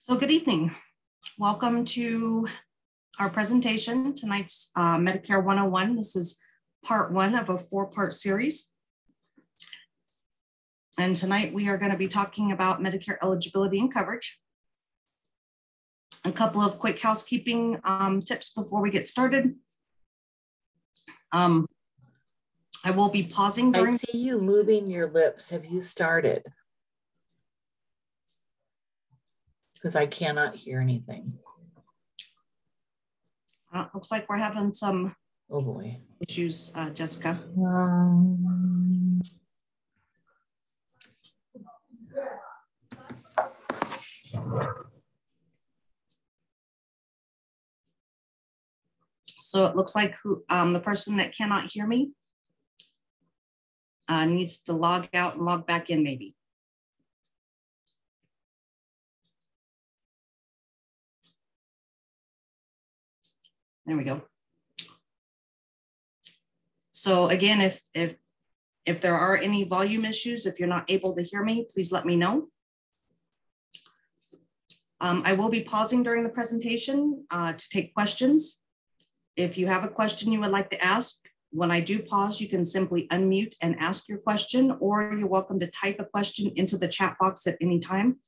So good evening. Welcome to our presentation, tonight's Medicare 101. This is part one of a four-part series. And tonight we are going to be talking about Medicare eligibility and coverage. A couple of quick housekeeping tips before we get started. I will be pausing during— I see you moving your lips. Have you started? Because I cannot hear anything. Looks like we're having some issues, Jessica. So it looks like the person that cannot hear me needs to log out and log back in maybe. There we go. So again, if there are any volume issues, if you're not able to hear me, please let me know. I will be pausing during the presentation to take questions. If you have a question you would like to ask, when I do pause, you can simply unmute and ask your question, or you're welcome to type a question into the chat box at any time,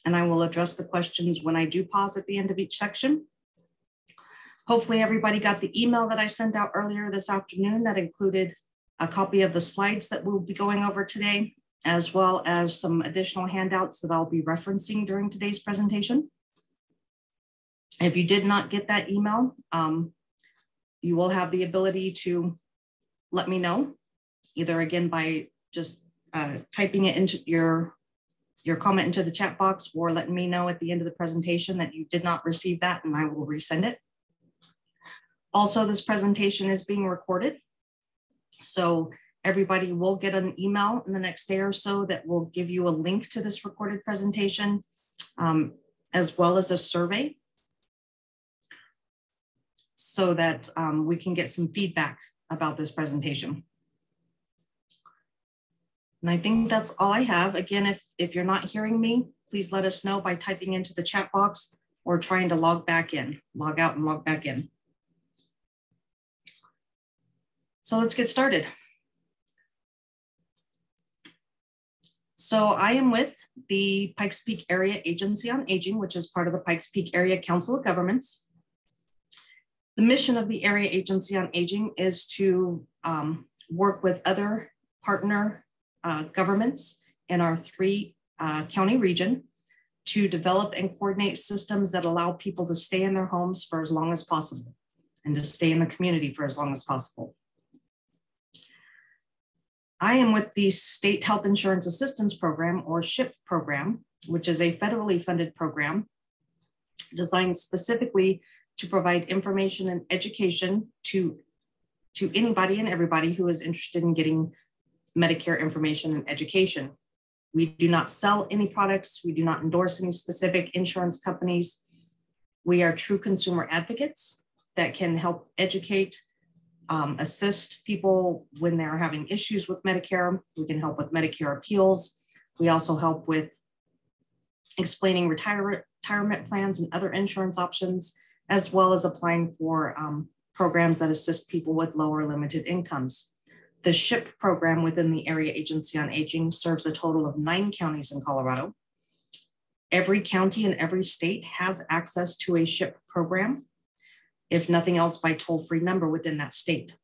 and I will address the questions when I do pause at the end of each section. Hopefully everybody got the email that I sent out earlier this afternoon that included a copy of the slides that we'll be going over today, as well as some additional handouts that I'll be referencing during today's presentation. If you did not get that email, you will have the ability to let me know, either again by just typing it into your comment into the chat box, or letting me know at the end of the presentation that you did not receive that, and I will resend it. Also, this presentation is being recorded, so everybody will get an email in the next day or so that will give you a link to this recorded presentation, as well as a survey, so that we can get some feedback about this presentation. And I think that's all I have. Again, if you're not hearing me, please let us know by typing into the chat box or trying to log back in, log out and log back in. So let's get started. So I am with the Pikes Peak Area Agency on Aging, which is part of the Pikes Peak Area Council of Governments. The mission of the Area Agency on Aging is to work with other partner governments in our three county region to develop and coordinate systems that allow people to stay in their homes for as long as possible and to stay in the community for as long as possible. I am with the State Health Insurance Assistance Program, or SHIP program, which is a federally funded program designed specifically to provide information and education to anybody and everybody who is interested in getting Medicare information and education. We do not sell any products. We do not endorse any specific insurance companies. We are true consumer advocates that can help educate, assist people when they're having issues with Medicare. We can help with Medicare appeals. We also help with explaining retirement plans and other insurance options, as well as applying for programs that assist people with lower limited incomes. The SHIP program within the Area Agency on Aging serves a total of 9 counties in Colorado. Every county in every state has access to a SHIP program, if nothing else by toll-free number within that state.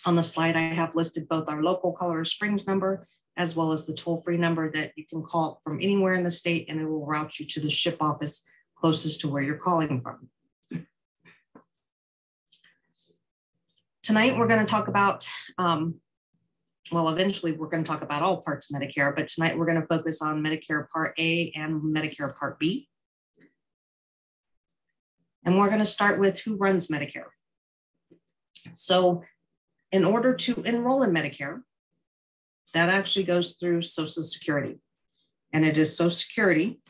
On the slide, I have listed both our local Colorado Springs number, as well as the toll-free number that you can call from anywhere in the state, and it will route you to the SHIP office closest to where you're calling from. Tonight, we're going to talk about, well, eventually we're going to talk about all parts of Medicare, but tonight we're going to focus on Medicare Part A and Medicare Part B. And we're going to start with who runs Medicare. So in order to enroll in Medicare, that actually goes through Social Security. And it is Social Security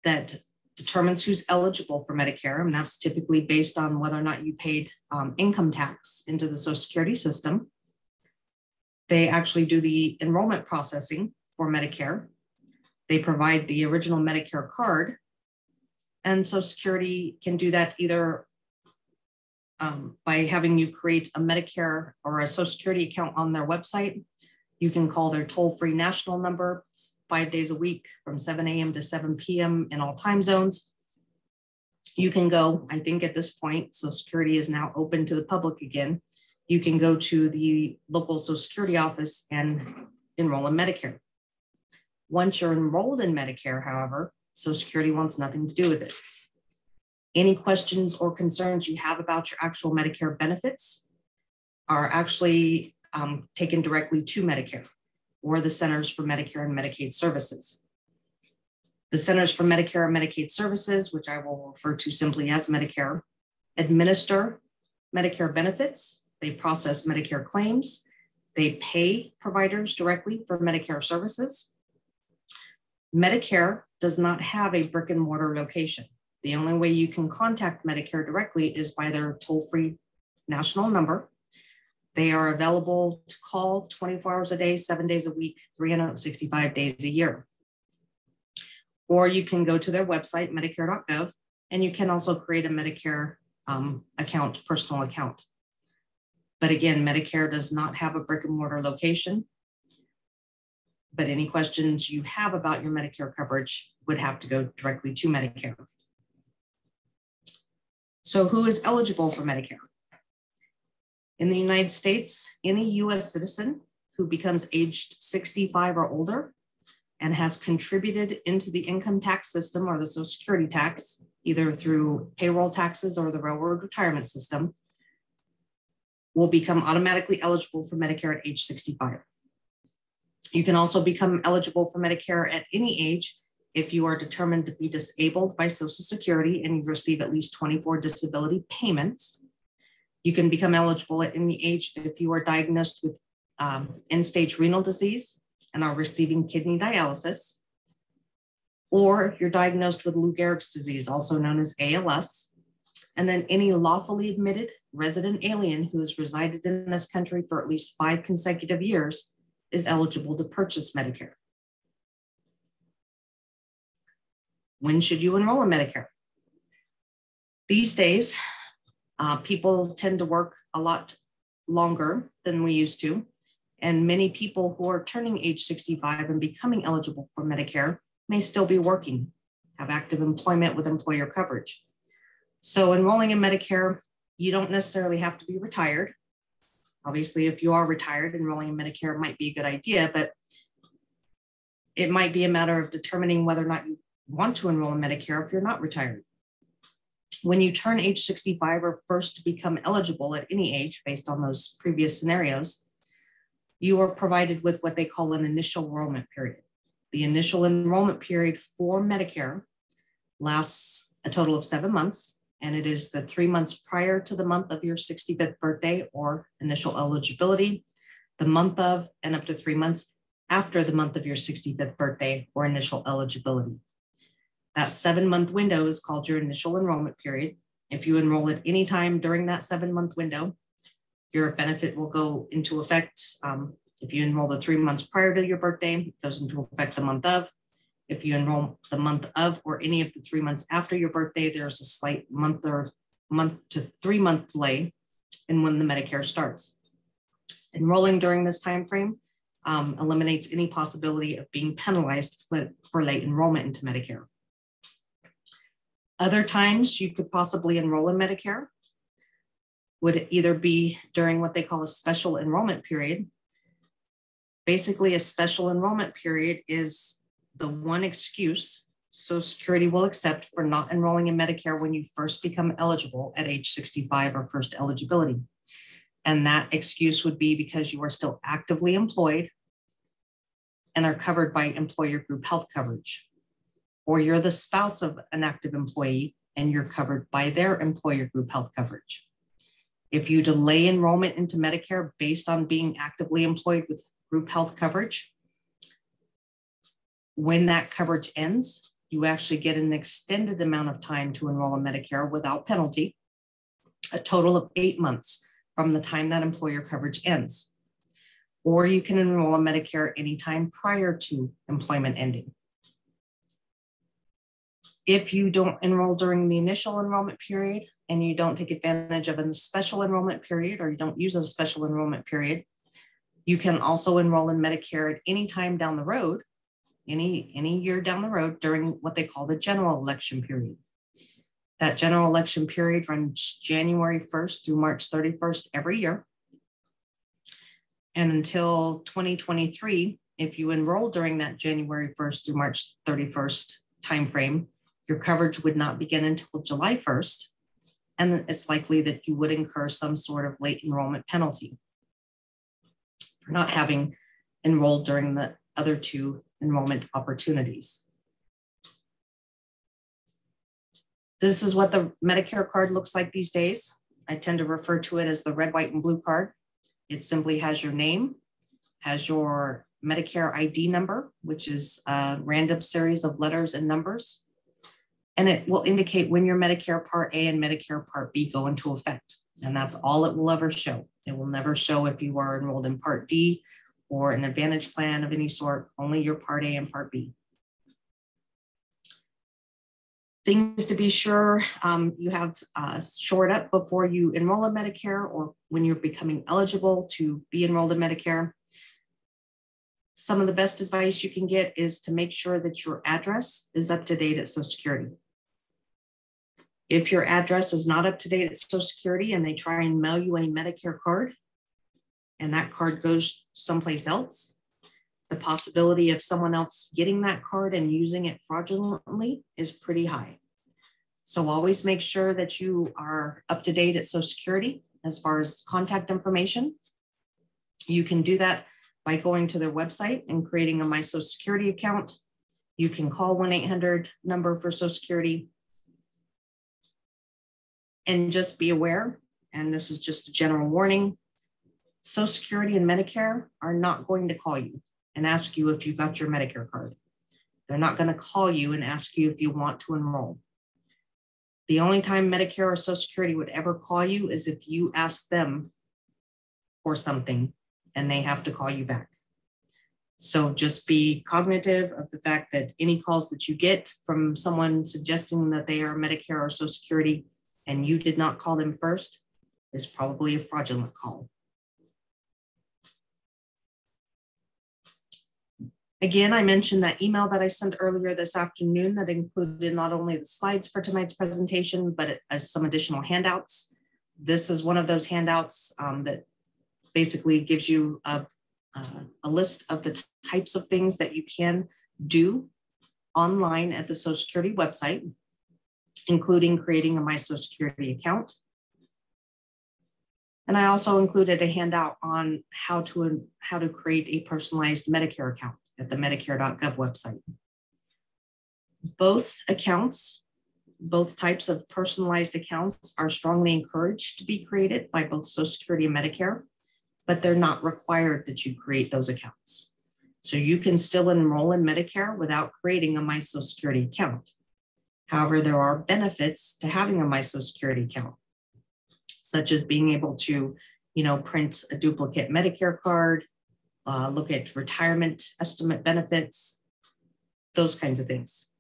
that determines who's eligible for Medicare. And that's typically based on whether or not you paid income tax into the Social Security system. They actually do the enrollment processing for Medicare. They provide the original Medicare card And Social Security can do that either by having you create a Medicare or a Social Security account on their website. You can call their toll-free national number 5 days a week from 7 a.m. to 7 p.m. in all time zones. You can go, I think at this point, Social Security is now open to the public again. You can go to the local Social Security office and enroll in Medicare. Once you're enrolled in Medicare, however, Social Security wants nothing to do with it. Any questions or concerns you have about your actual Medicare benefits are actually taken directly to Medicare or the Centers for Medicare and Medicaid Services. The Centers for Medicare and Medicaid Services, which I will refer to simply as Medicare, administer Medicare benefits. They process Medicare claims. They pay providers directly for Medicare services. Medicare does not have a brick and mortar location. The only way you can contact Medicare directly is by their toll-free national number. They are available to call 24 hours a day, 7 days a week, 365 days a year. Or you can go to their website, medicare.gov, and you can also create a Medicare account, personal account. But again, Medicare does not have a brick and mortar location. But any questions you have about your Medicare coverage would have to go directly to Medicare. So who is eligible for Medicare? In the United States, any US citizen who becomes aged 65 or older and has contributed into the income tax system or the Social Security tax, either through payroll taxes or the railroad retirement system, will become automatically eligible for Medicare at age 65. You can also become eligible for Medicare at any age if you are determined to be disabled by Social Security and you receive at least 24 disability payments. You can become eligible at any age if you are diagnosed with end-stage renal disease and are receiving kidney dialysis, or you're diagnosed with Lou Gehrig's disease, also known as ALS, and then any lawfully admitted resident alien who has resided in this country for at least 5 consecutive years is eligible to purchase Medicare. When should you enroll in Medicare? These days, people tend to work a lot longer than we used to. And many people who are turning age 65 and becoming eligible for Medicare may still be working, have active employment with employer coverage. So enrolling in Medicare, you don't necessarily have to be retired. Obviously, if you are retired, enrolling in Medicare might be a good idea, but it might be a matter of determining whether or not you want to enroll in Medicare if you're not retired. When you turn age 65 or first become eligible at any age based on those previous scenarios, you are provided with what they call an initial enrollment period. The initial enrollment period for Medicare lasts a total of 7 months, and it is the 3 months prior to the month of your 65th birthday or initial eligibility, the month of, and up to 3 months after the month of your 65th birthday or initial eligibility. That 7-month window is called your initial enrollment period. If you enroll at any time during that 7-month window, your benefit will go into effect. If you enroll the 3 months prior to your birthday, it goes into effect the month of. If you enroll the month of or any of the 3 months after your birthday, there's a slight month to 3 month delay in when the Medicare starts. Enrolling during this time frame eliminates any possibility of being penalized for late enrollment into Medicare. Other times you could possibly enroll in Medicare would either be during what they call a special enrollment period. Basically, a special enrollment period is the one excuse Social Security will accept for not enrolling in Medicare when you first become eligible at age 65 or first eligibility. And that excuse would be because you are still actively employed and are covered by employer group health coverage, or you're the spouse of an active employee and you're covered by their employer group health coverage. If you delay enrollment into Medicare based on being actively employed with group health coverage, when that coverage ends, you actually get an extended amount of time to enroll in Medicare without penalty, a total of 8 months from the time that employer coverage ends. Or you can enroll in Medicare anytime prior to employment ending. If you don't enroll during the initial enrollment period and you don't take advantage of a special enrollment period, or you don't use a special enrollment period, you can also enroll in Medicare at any time down the road, any year down the road during what they call the general election period. That general election period runs January 1st through March 31st every year. And until 2023, if you enroll during that January 1st through March 31st timeframe, your coverage would not begin until July 1st. And it's likely that you would incur some sort of late enrollment penalty for not having enrolled during the other two enrollment opportunities. This is what the Medicare card looks like these days. I tend to refer to it as the red, white, and blue card. It simply has your name, has your Medicare ID number, which is a random series of letters and numbers. And it will indicate when your Medicare Part A and Medicare Part B go into effect. And that's all it will ever show. It will never show if you are enrolled in Part D or an Advantage plan of any sort, only your Part A and Part B. Things to be sure you have shored up before you enroll in Medicare or when you're becoming eligible to be enrolled in Medicare. Some of the best advice you can get is to make sure that your address is up to date at Social Security. If your address is not up to date at Social Security and they try and mail you a Medicare card and that card goes someplace else, the possibility of someone else getting that card and using it fraudulently is pretty high. So always make sure that you are up to date at Social Security as far as contact information. You can do that by going to their website and creating a My Social Security account. You can call 1-800 number for Social Security. And just be aware, and this is just a general warning, Social Security and Medicare are not going to call you and ask you if you got your Medicare card. They're not going to call you and ask you if you want to enroll. The only time Medicare or Social Security would ever call you is if you ask them for something and they have to call you back. So just be cognitive of the fact that any calls that you get from someone suggesting that they are Medicare or Social Security and you did not call them first is probably a fraudulent call. Again, I mentioned that email that I sent earlier this afternoon that included not only the slides for tonight's presentation, but some additional handouts. This is one of those handouts that basically gives you a list of the types of things that you can do online at the Social Security website, including creating a My Social Security account. And I also included a handout on how to create a personalized Medicare account at the Medicare.gov website. Both accounts, both types of personalized accounts are strongly encouraged to be created by both Social Security and Medicare, but they're not required that you create those accounts. So you can still enroll in Medicare without creating a My Social Security account. However, there are benefits to having a My Social Security account, such as being able to, print a duplicate Medicare card, look at retirement estimate benefits, those kinds of things.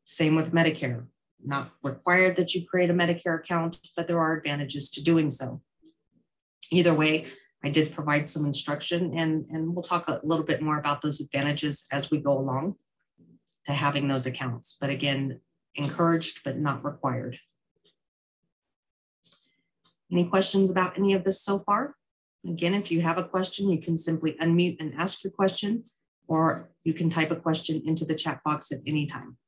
Same with Medicare. Not required that you create a Medicare account, but there are advantages to doing so. Either way, I did provide some instruction and we'll talk a little bit more about those advantages as we go along to having those accounts. But again, encouraged, but not required. Any questions about any of this so far? Again, if you have a question, you can simply unmute and ask your question, or you can type a question into the chat box at any time.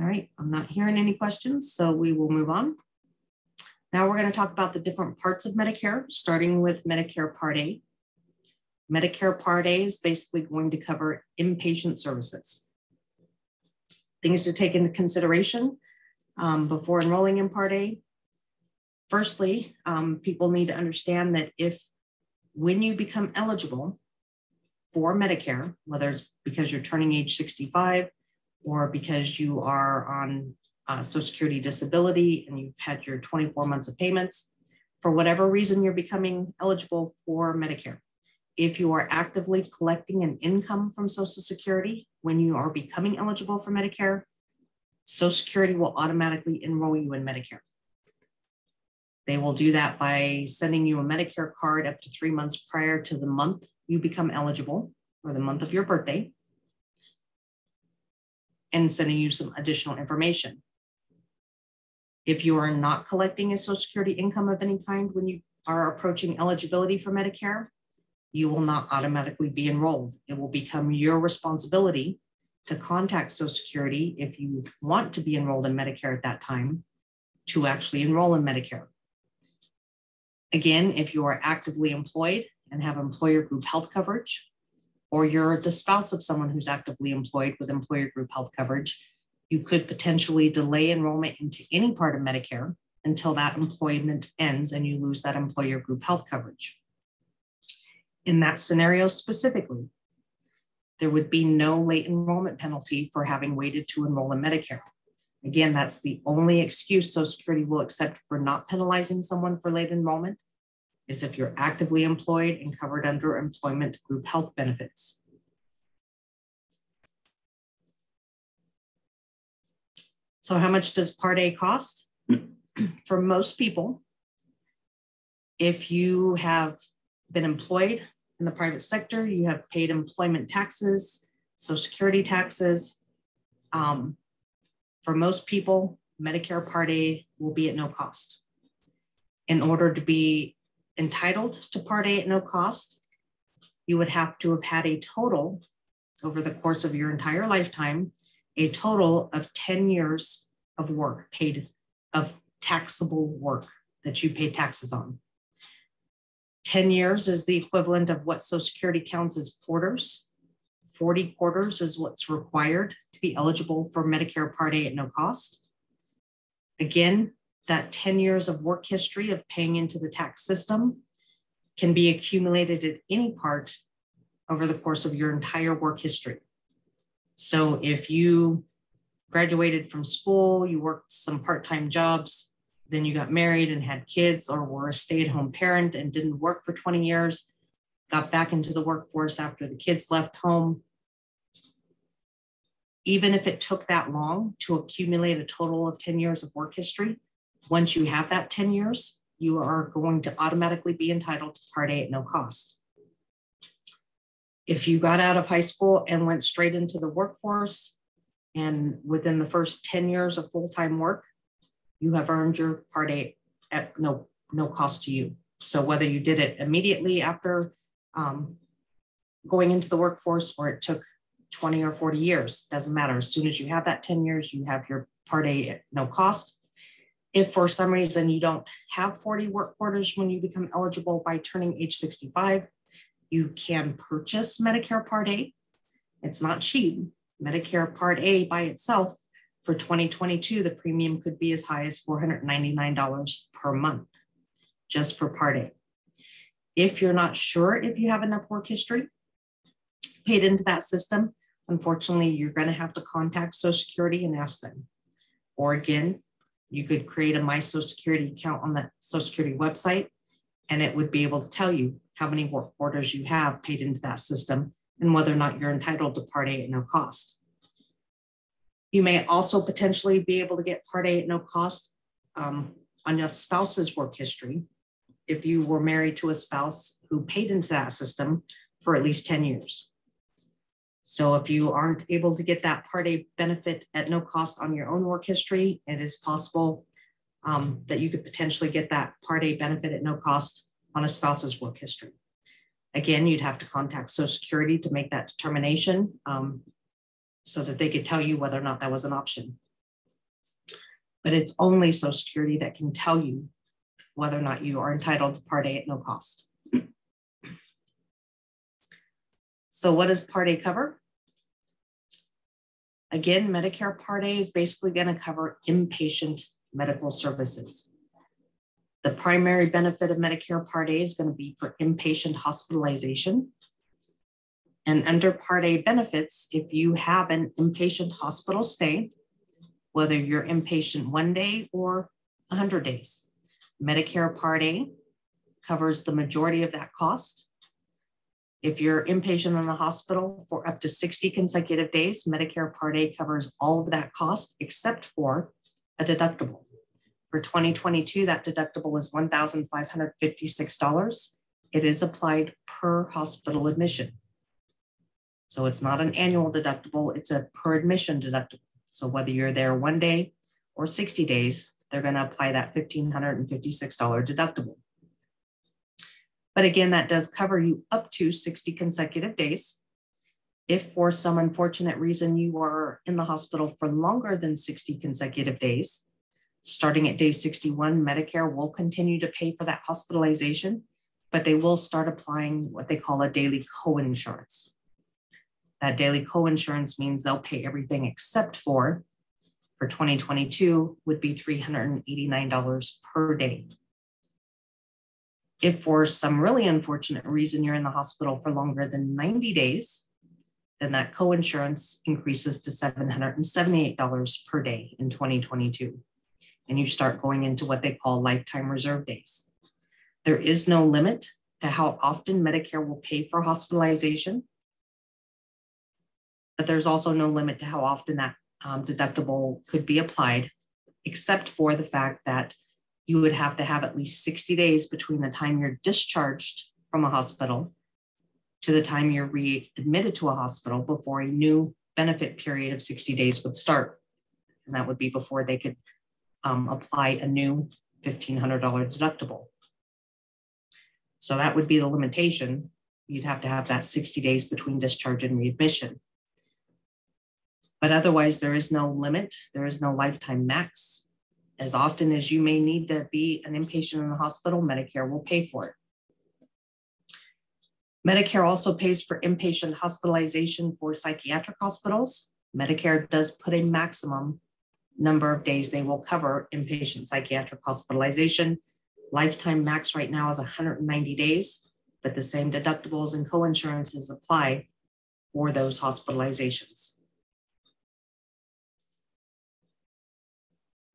All right, I'm not hearing any questions, so we will move on. Now we're going to talk about the different parts of Medicare, starting with Medicare Part A. Medicare Part A is basically going to cover inpatient services. Things to take into consideration before enrolling in Part A. Firstly, people need to understand that when you become eligible for Medicare, whether it's because you're turning age 65 or because you are on Social Security disability and you've had your 24 months of payments, for whatever reason you're becoming eligible for Medicare, if you are actively collecting an income from Social Security when you are becoming eligible for Medicare, Social Security will automatically enroll you in Medicare. They will do that by sending you a Medicare card up to 3 months prior to the month you become eligible, or the month of your birthday, and sending you some additional information. If you are not collecting a Social Security income of any kind when you are approaching eligibility for Medicare, you will not automatically be enrolled. It will become your responsibility to contact Social Security if you want to be enrolled in Medicare at that time to actually enroll in Medicare. Again, if you are actively employed and have employer group health coverage, or you're the spouse of someone who's actively employed with employer group health coverage, you could potentially delay enrollment into any part of Medicare until that employment ends and you lose that employer group health coverage. In that scenario specifically, there would be no late enrollment penalty for having waited to enroll in Medicare. Again, that's the only excuse Social Security will accept for not penalizing someone for late enrollment, is if you're actively employed and covered under employment group health benefits. So how much does Part A cost? For most people, if you have been employed in the private sector, you have paid employment taxes, Social Security taxes. For most people, Medicare Part A will be at no cost. In order to be entitled to Part A at no cost, you would have to have had a total over the course of your entire lifetime, a total of 10 years of work paid, of taxable work that you pay taxes on. 10 years is the equivalent of what Social Security counts as quarters. 40 quarters is what's required to be eligible for Medicare Part A at no cost. Again, that 10 years of work history of paying into the tax system can be accumulated at any part over the course of your entire work history. So if you graduated from school, you worked some part-time jobs, then you got married and had kids, or were a stay-at-home parent and didn't work for 20 years, got back into the workforce after the kids left home. Even if it took that long to accumulate a total of 10 years of work history, once you have that 10 years, you are going to automatically be entitled to Part A at no cost. If you got out of high school and went straight into the workforce, and within the first 10 years of full-time work, you have earned your Part A at no cost to you. So whether you did it immediately after going into the workforce, or it took 20 or 40 years, doesn't matter. As soon as you have that 10 years, you have your Part A at no cost. If for some reason you don't have 40 work quarters when you become eligible by turning age 65, you can purchase Medicare Part A. It's not cheap. Medicare Part A by itself for 2022, the premium could be as high as $499 per month just for Part A. If you're not sure if you have enough work history paid into that system, unfortunately, you're going to have to contact Social Security and ask them. Or again, you could create a My Social Security account on the Social Security website, and it would be able to tell you how many work orders you have paid into that system and whether or not you're entitled to Part A at no cost. You may also potentially be able to get Part A at no cost on your spouse's work history if you were married to a spouse who paid into that system for at least 10 years. So if you aren't able to get that Part A benefit at no cost on your own work history, it is possible that you could potentially get that Part A benefit at no cost on a spouse's work history. Again, you'd have to contact Social Security to make that determination so that they could tell you whether or not that was an option. But it's only Social Security that can tell you whether or not you are entitled to Part A at no cost. So what does Part A cover? Again, Medicare Part A is basically going to cover inpatient medical services. The primary benefit of Medicare Part A is going to be for inpatient hospitalization. And under Part A benefits, if you have an inpatient hospital stay, whether you're inpatient 1 day or 100 days, Medicare Part A covers the majority of that cost. If you're inpatient in the hospital for up to 60 consecutive days, Medicare Part A covers all of that cost except for a deductible. For 2022, that deductible is $1,556. It is applied per hospital admission. So it's not an annual deductible, it's a per admission deductible. So whether you're there 1 day or 60 days, they're going to apply that $1,556 deductible. But again, that does cover you up to 60 consecutive days. If for some unfortunate reason you are in the hospital for longer than 60 consecutive days, starting at day 61, Medicare will continue to pay for that hospitalization, but they will start applying what they call a daily coinsurance. That daily coinsurance means they'll pay everything except for 2022 would be $389 per day. If for some really unfortunate reason you're in the hospital for longer than 90 days, then that coinsurance increases to $778 per day in 2022. And you start going into what they call lifetime reserve days. There is no limit to how often Medicare will pay for hospitalization, but there's also no limit to how often that deductible could be applied, except for the fact that you would have to have at least 60 days between the time you're discharged from a hospital to the time you're readmitted to a hospital before a new benefit period of 60 days would start. And that would be before they could apply a new $1,500 deductible. So that would be the limitation. You'd have to have that 60 days between discharge and readmission. But otherwise, there is no limit. There is no lifetime max. As often as you may need to be an inpatient in the hospital, Medicare will pay for it. Medicare also pays for inpatient hospitalization for psychiatric hospitals. Medicare does put a maximum number of days they will cover inpatient psychiatric hospitalization. Lifetime max right now is 190 days, but the same deductibles and coinsurances apply for those hospitalizations.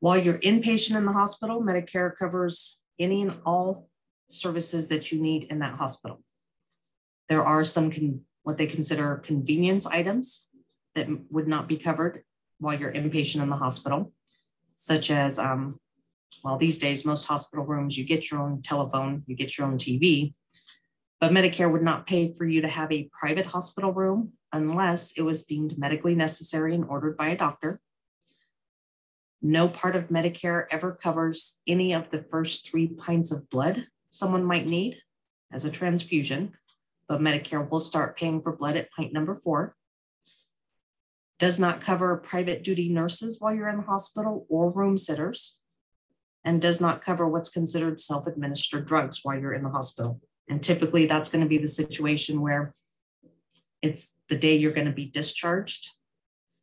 While you're inpatient in the hospital, Medicare covers any and all services that you need in that hospital. There are some what they consider convenience items that would not be covered while you're inpatient in the hospital, such as, well, these days, most hospital rooms, you get your own telephone, you get your own TV, but Medicare would not pay for you to have a private hospital room unless it was deemed medically necessary and ordered by a doctor. No part of Medicare ever covers any of the first 3 pints of blood someone might need as a transfusion, but Medicare will start paying for blood at pint number 4. Does not cover private duty nurses while you're in the hospital or room sitters, and does not cover what's considered self-administered drugs while you're in the hospital. And typically that's going to be the situation where it's the day you're going to be discharged.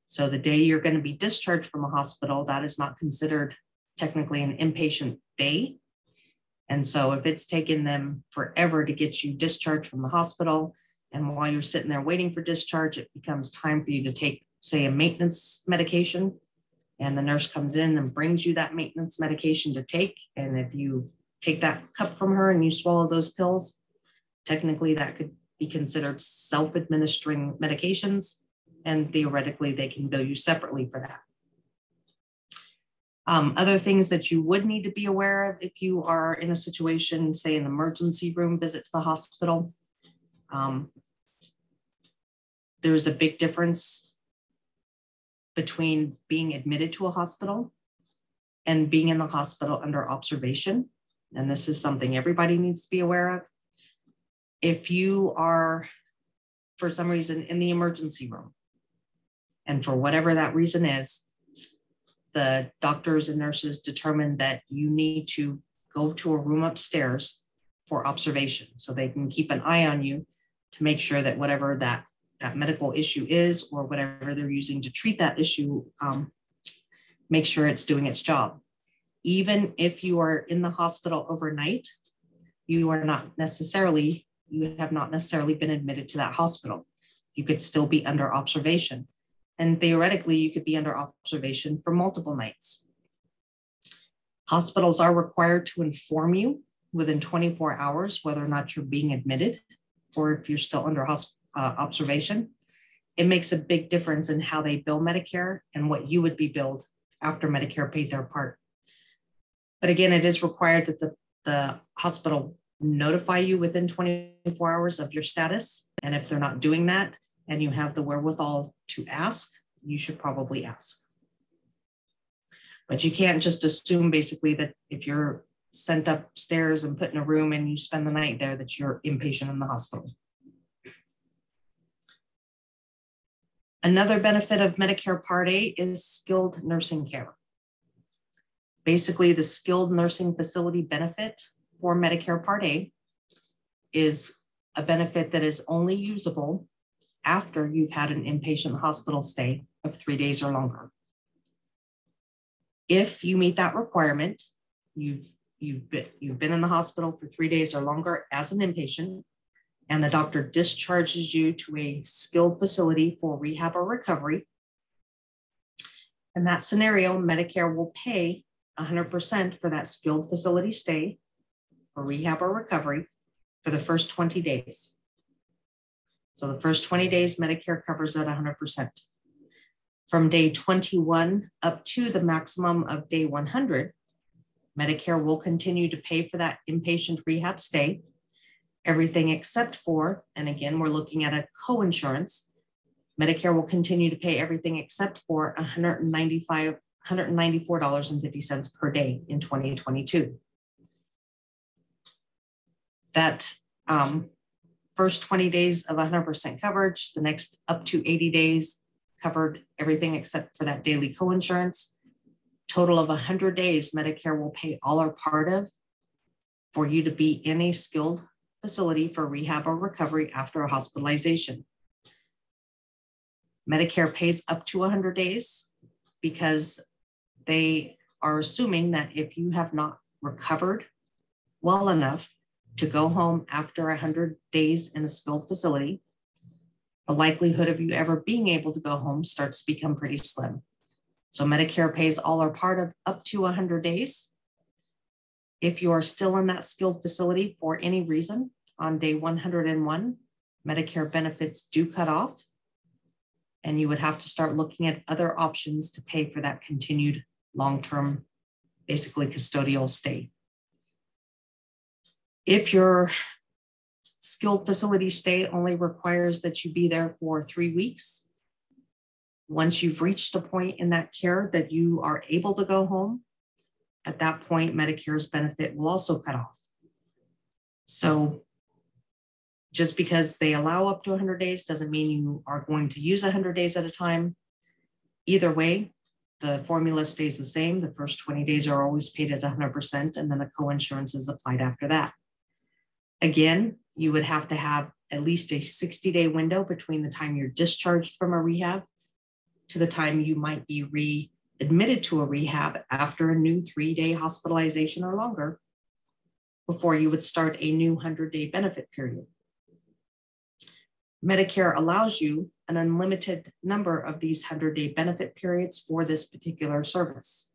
So the day you're going to be discharged from a hospital, that is not considered technically an inpatient day. And so if it's taken them forever to get you discharged from the hospital, and while you're sitting there waiting for discharge, it becomes time for you to take, say, a maintenance medication, and the nurse comes in and brings you that maintenance medication to take. And if you take that cup from her and you swallow those pills, technically that could be considered self-administering medications, and theoretically they can bill you separately for that. Other things that you would need to be aware of if you are in a situation, say an emergency room visit to the hospital, there's a big difference between being admitted to a hospital and being in the hospital under observation. And this is something everybody needs to be aware of. If you are, for some reason, in the emergency room, and for whatever that reason is, the doctors and nurses determine that you need to go to a room upstairs for observation so they can keep an eye on you to make sure that whatever that medical issue is or whatever they're using to treat that issue, make sure it's doing its job. Even if you are in the hospital overnight, you have not necessarily been admitted to that hospital. You could still be under observation. And theoretically, you could be under observation for multiple nights. Hospitals are required to inform you within 24 hours whether or not you're being admitted. or if you're still under observation, it makes a big difference in how they bill Medicare and what you would be billed after Medicare paid their part. But again, it is required that the hospital notify you within 24 hours of your status. And if they're not doing that and you have the wherewithal to ask, you should probably ask. But you can't just assume basically that if you're sent upstairs and put in a room and you spend the night there, that you're inpatient in the hospital. Another benefit of Medicare Part A is skilled nursing care. Basically, the skilled nursing facility benefit for Medicare Part A is a benefit that is only usable after you've had an inpatient hospital stay of 3 days or longer. If you meet that requirement, you've been in the hospital for 3 days or longer as an inpatient, and the doctor discharges you to a skilled facility for rehab or recovery. In that scenario, Medicare will pay 100% for that skilled facility stay for rehab or recovery for the first 20 days. So the first 20 days, Medicare covers at 100%. From day 21 up to the maximum of day 100, Medicare will continue to pay for that inpatient rehab stay, everything except for, and again, we're looking at a co-insurance, Medicare will continue to pay everything except for $194.50 per day in 2022. That first 20 days of 100% coverage, the next up to 80 days covered everything except for that daily co-insurance. Total of 100 days, Medicare will pay all or part of for you to be in a skilled facility for rehab or recovery after a hospitalization. Medicare pays up to 100 days because they are assuming that if you have not recovered well enough to go home after 100 days in a skilled facility, the likelihood of you ever being able to go home starts to become pretty slim. So Medicare pays all or part of up to 100 days. If you are still in that skilled facility for any reason, on day 101, Medicare benefits do cut off, and you would have to start looking at other options to pay for that continued long-term, basically custodial stay. If your skilled facility stay only requires that you be there for 3 weeks, once you've reached a point in that care that you are able to go home, at that point, Medicare's benefit will also cut off. So just because they allow up to 100 days doesn't mean you are going to use 100 days at a time. Either way, the formula stays the same. The first 20 days are always paid at 100%, and then a co-insurance is applied after that. Again, you would have to have at least a 60-day window between the time you're discharged from a rehab to the time you might be readmitted to a rehab after a new 3-day hospitalization or longer before you would start a new 100-day benefit period. Medicare allows you an unlimited number of these 100-day benefit periods for this particular service.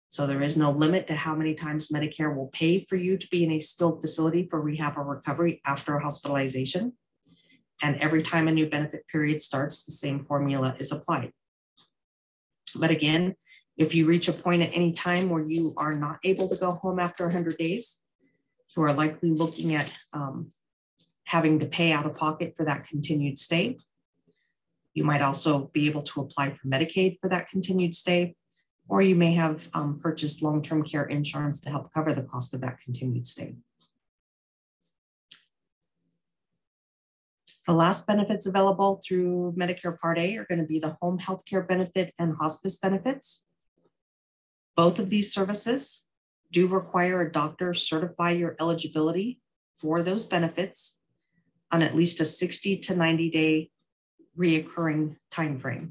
So there is no limit to how many times Medicare will pay for you to be in a skilled facility for rehab or recovery after a hospitalization. And every time a new benefit period starts, the same formula is applied. But again, if you reach a point at any time where you are not able to go home after 100 days, you are likely looking at having to pay out of pocket for that continued stay. You might also be able to apply for Medicaid for that continued stay, or you may have purchased long-term care insurance to help cover the cost of that continued stay. The last benefits available through Medicare Part A are going to be the home health care benefit and hospice benefits. Both of these services do require a doctor certify your eligibility for those benefits on at least a 60 to 90 day reoccurring timeframe.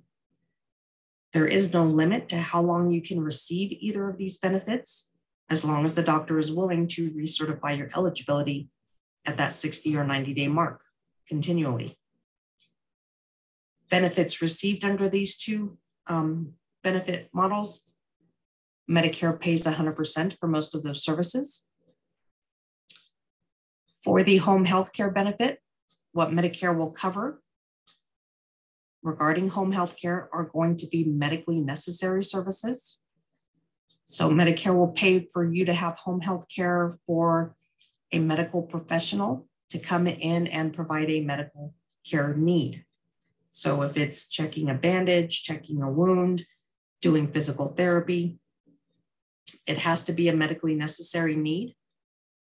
There is no limit to how long you can receive either of these benefits, as long as the doctor is willing to recertify your eligibility at that 60 or 90 day mark continually. Benefits received under these two benefit models, Medicare pays 100% for most of those services. For the home health care benefit, what Medicare will cover regarding home health care are going to be medically necessary services. So Medicare will pay for you to have home health care for a medical professional to come in and provide a medical care need. So if it's checking a bandage, checking a wound, doing physical therapy, it has to be a medically necessary need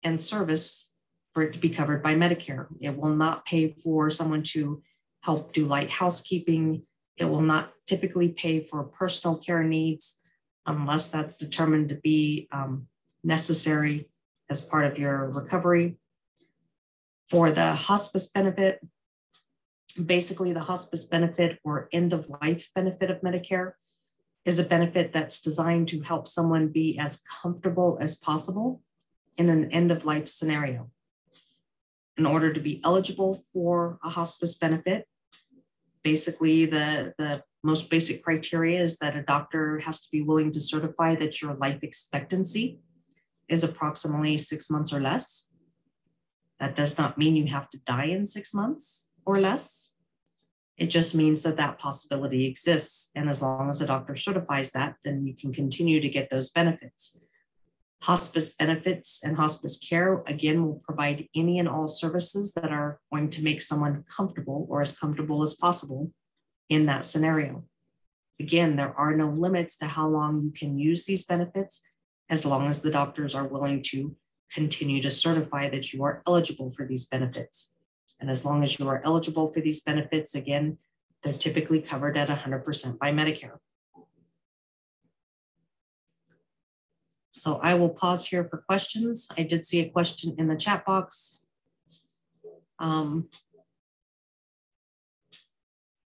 and service for it to be covered by Medicare. It will not pay for someone to help do light housekeeping. It will not typically pay for personal care needs unless that's determined to be necessary as part of your recovery. For the hospice benefit, basically the hospice benefit or end of life benefit of Medicare is a benefit that's designed to help someone be as comfortable as possible in an end of life scenario. In order to be eligible for a hospice benefit, basically the most basic criteria is that a doctor has to be willing to certify that your life expectancy is approximately 6 months or less. That does not mean you have to die in 6 months or less. It just means that that possibility exists. And as long as a doctor certifies that, then you can continue to get those benefits. Hospice benefits and hospice care, again, will provide any and all services that are going to make someone comfortable or as comfortable as possible in that scenario. Again, there are no limits to how long you can use these benefits as long as the doctors are willing to continue to certify that you are eligible for these benefits. And as long as you are eligible for these benefits, again, they're typically covered at 100% by Medicare. So I will pause here for questions. I did see a question in the chat box.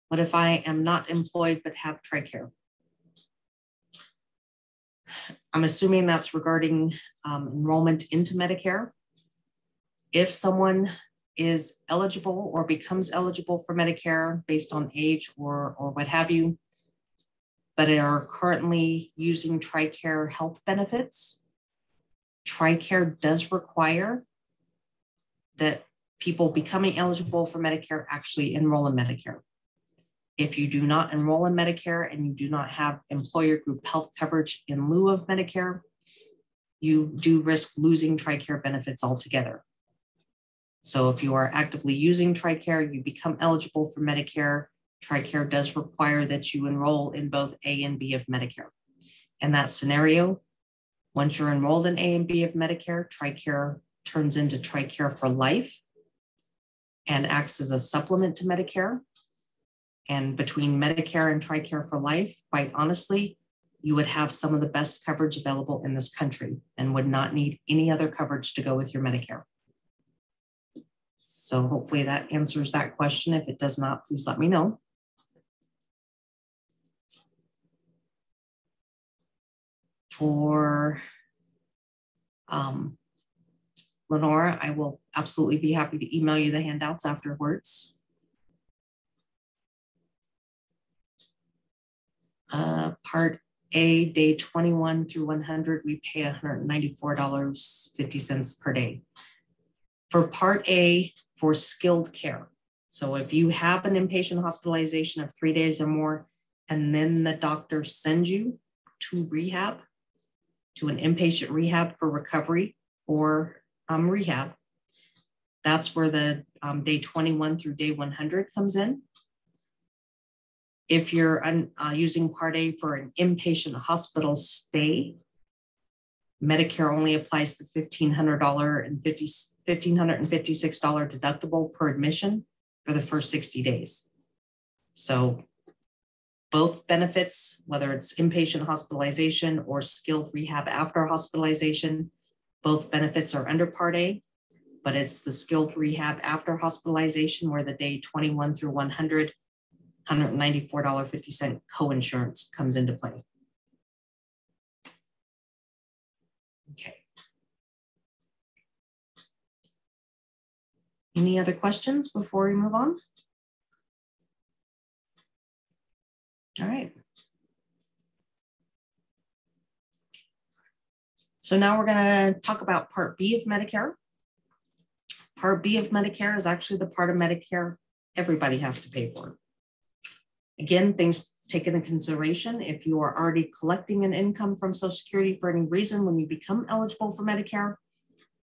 What if I am not employed but have TRICARE? I'm assuming that's regarding enrollment into Medicare. If someone is eligible or becomes eligible for Medicare based on age or what have you, but are currently using TRICARE health benefits, TRICARE does require that people becoming eligible for Medicare actually enroll in Medicare. If you do not enroll in Medicare and you do not have employer group health coverage in lieu of Medicare, you do risk losing TRICARE benefits altogether. So if you are actively using TRICARE, you become eligible for Medicare. TRICARE does require that you enroll in both A and B of Medicare. In that scenario, once you're enrolled in A and B of Medicare, TRICARE turns into TRICARE for life and acts as a supplement to Medicare. And between Medicare and TRICARE for life, quite honestly, you would have some of the best coverage available in this country and would not need any other coverage to go with your Medicare. So hopefully that answers that question. If it does not, please let me know. For Lenora, I will absolutely be happy to email you the handouts afterwards. Part A, day 21 through 100, we pay $194.50 per day. For Part A, for skilled care. So if you have an inpatient hospitalization of 3 days or more, and then the doctor sends you to rehab, to an inpatient rehab for recovery or rehab, that's where the day 21 through day 100 comes in. If you're using Part A for an inpatient hospital stay, Medicare only applies the $1,556 deductible per admission for the first 60 days. So both benefits, whether it's inpatient hospitalization or skilled rehab after hospitalization, both benefits are under Part A, but it's the skilled rehab after hospitalization where the day 21 through 100, $194.50 co-insurance comes into play. Okay. Any other questions before we move on? All right. So now we're going to talk about Part B of Medicare. Part B of Medicare is actually the part of Medicare everybody has to pay for. Again, things taken into consideration: if you are already collecting an income from Social Security for any reason, when you become eligible for Medicare,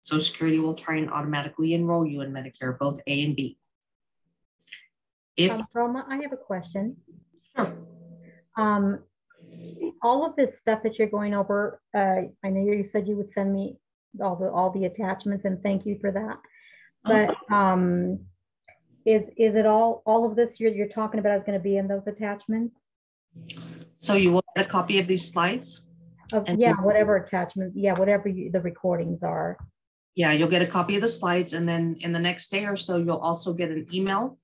Social Security will try and automatically enroll you in Medicare, both A and B. Roma, I have a question. Sure. All of this stuff that you're going over, I know you said you would send me all the attachments, and thank you for that. But is it all of this you're talking about is going to be in those attachments? So you will get a copy of these slides? Yeah, whatever attachments, yeah, whatever the recordings are. Yeah, you'll get a copy of the slides, and then in the next day or so, you'll also get an email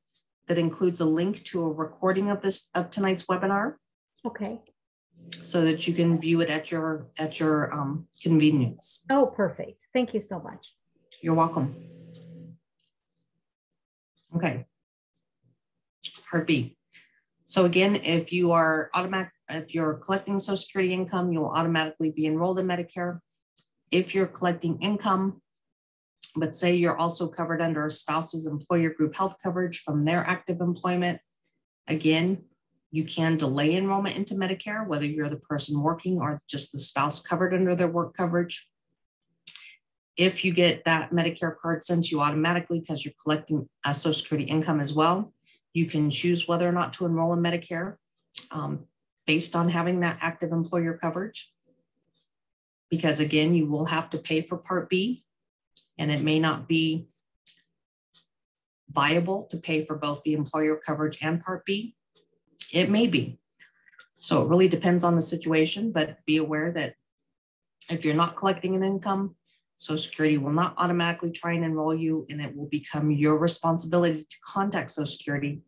that includes a link to a recording of tonight's webinar. Okay. So that you can view it at your convenience. Oh, perfect. Thank you so much. You're welcome. Okay. Part B. So again, if you're collecting Social Security income, you will automatically be enrolled in Medicare. If you're collecting income, but say you're also covered under a spouse's employer group health coverage from their active employment, again, you can delay enrollment into Medicare, whether you're the person working or just the spouse covered under their work coverage. If you get that Medicare card sent to you automatically because you're collecting a Social Security income as well, you can choose whether or not to enroll in Medicare based on having that active employer coverage. Because again, you will have to pay for Part B, and it may not be viable to pay for both the employer coverage and Part B. It may be. So it really depends on the situation, but be aware that if you're not collecting an income, Social Security will not automatically try and enroll you, and it will become your responsibility to contact Social Security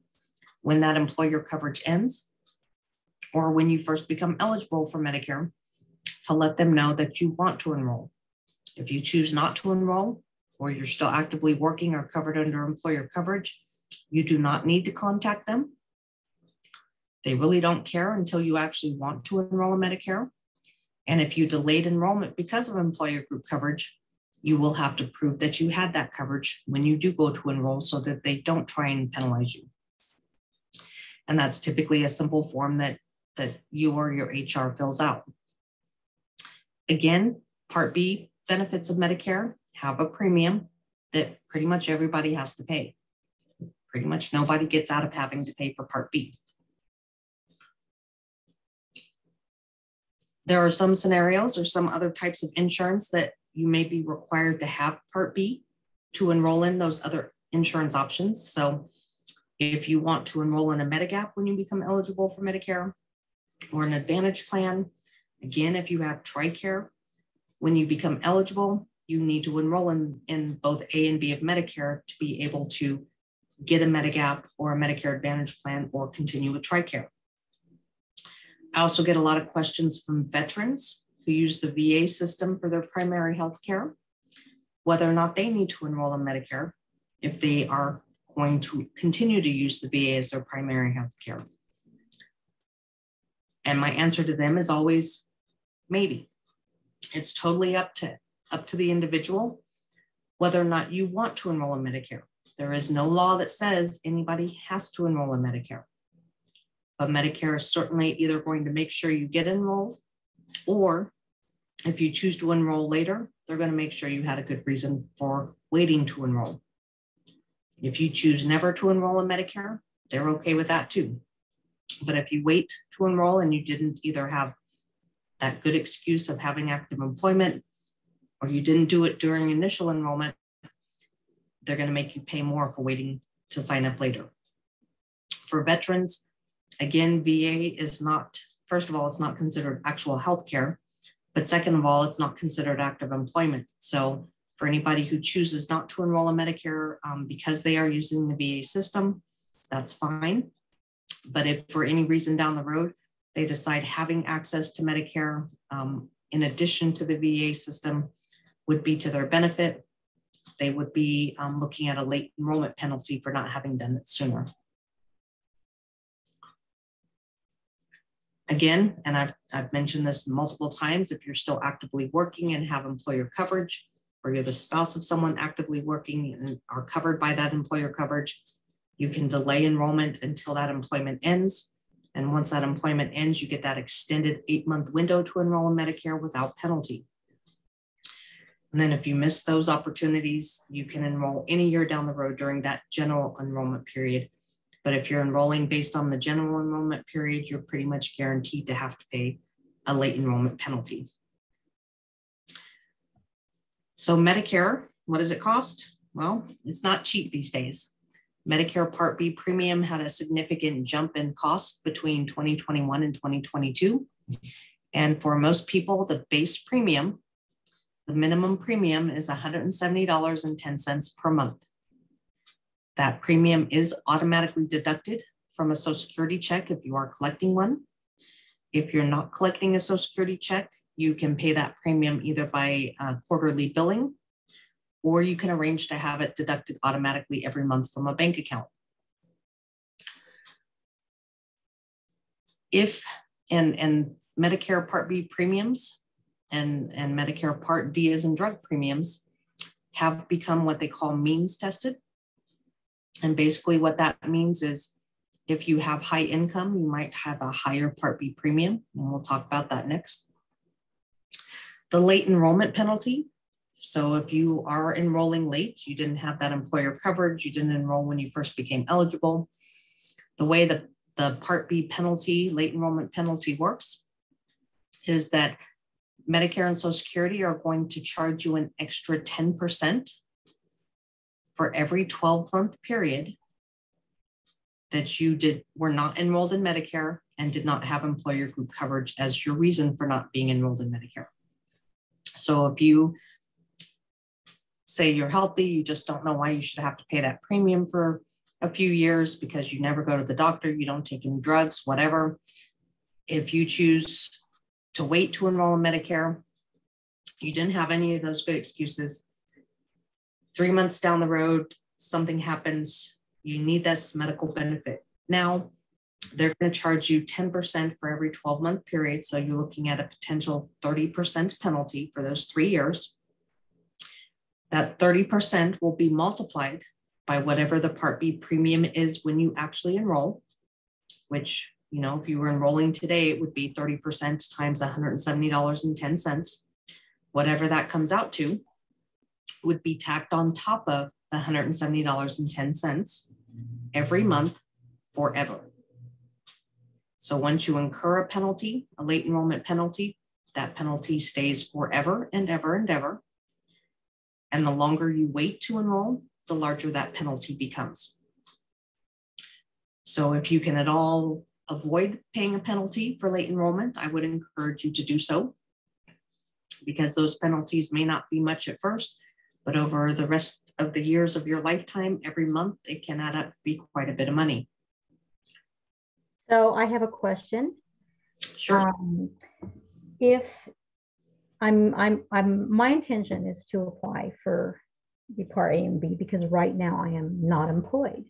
when that employer coverage ends or when you first become eligible for Medicare to let them know that you want to enroll. If you choose not to enroll, or you're still actively working or covered under employer coverage, you do not need to contact them. They really don't care until you actually want to enroll in Medicare. And if you delayed enrollment because of employer group coverage, you will have to prove that you had that coverage when you do go to enroll so that they don't try and penalize you. And that's typically a simple form that you or your HR fills out. Again, Part B benefits of Medicare have a premium that pretty much everybody has to pay. Pretty much nobody gets out of having to pay for Part B. There are some scenarios or some other types of insurance that you may be required to have Part B to enroll in those other insurance options. So if you want to enroll in a Medigap when you become eligible for Medicare, or an Advantage plan, again, if you have TRICARE, when you become eligible, you need to enroll in both A and B of Medicare to be able to get a Medigap or a Medicare Advantage plan or continue with TRICARE. I also get a lot of questions from veterans who use the VA system for their primary health care, whether or not they need to enroll in Medicare if they are going to continue to use the VA as their primary health care. And my answer to them is always maybe. It's totally up to the individual whether or not you want to enroll in Medicare. There is no law that says anybody has to enroll in Medicare. But Medicare is certainly either going to make sure you get enrolled, or if you choose to enroll later, they're going to make sure you had a good reason for waiting to enroll. If you choose never to enroll in Medicare, they're okay with that too. But if you wait to enroll and you didn't either have that good excuse of having active employment, or you didn't do it during initial enrollment, they're going to make you pay more for waiting to sign up later. For veterans, again, VA is not, first of all, it's not considered actual health care, but second of all, it's not considered active employment. So for anybody who chooses not to enroll in Medicare because they are using the VA system, that's fine. But if for any reason down the road, they decide having access to Medicare in addition to the VA system would be to their benefit, they would be looking at a late enrollment penalty for not having done it sooner. Again, and I've mentioned this multiple times, if you're still actively working and have employer coverage, or you're the spouse of someone actively working and are covered by that employer coverage, you can delay enrollment until that employment ends. And once that employment ends, you get that extended 8-month window to enroll in Medicare without penalty. And then if you miss those opportunities, you can enroll any year down the road during that general enrollment period. But if you're enrolling based on the general enrollment period, you're pretty much guaranteed to have to pay a late enrollment penalty. So Medicare, what does it cost? Well, it's not cheap these days. Medicare Part B premium had a significant jump in cost between 2021 and 2022. And for most people, the base premium, the minimum premium is $170.10 per month. That premium is automatically deducted from a Social Security check if you are collecting one. If you're not collecting a Social Security check, you can pay that premium either by quarterly billing, or you can arrange to have it deducted automatically every month from a bank account. If and Medicare Part B premiums and Medicare Part D as in drug premiums have become what they call means tested. And basically what that means is if you have high income, you might have a higher Part B premium, and we'll talk about that next. The late enrollment penalty. So if you are enrolling late, you didn't have that employer coverage, you didn't enroll when you first became eligible. The way that the Part B penalty, late enrollment penalty works is that Medicare and Social Security are going to charge you an extra 10% for every 12-month period that you were not enrolled in Medicare and did not have employer group coverage as your reason for not being enrolled in Medicare. So if you say you're healthy, you just don't know why you should have to pay that premium for a few years because you never go to the doctor, you don't take any drugs, whatever. If you choose to wait to enroll in Medicare, you didn't have any of those good excuses. 3 months down the road, something happens, you need this medical benefit. Now, they're going to charge you 10% for every 12-month period. So you're looking at a potential 30% penalty for those 3 years. That 30% will be multiplied by whatever the Part B premium is when you actually enroll, which, you know, if you were enrolling today, it would be 30% times $170.10. Whatever that comes out to would be tacked on top of the $170.10 every month forever. So once you incur a penalty, a late enrollment penalty, that penalty stays forever and ever and ever. And the longer you wait to enroll, the larger that penalty becomes. So if you can at all avoid paying a penalty for late enrollment, I would encourage you to do so, because those penalties may not be much at first, but over the rest of the years of your lifetime, every month, it can add up to be quite a bit of money. So I have a question. Sure. If my intention is to apply for the Part A and B because right now I am not employed.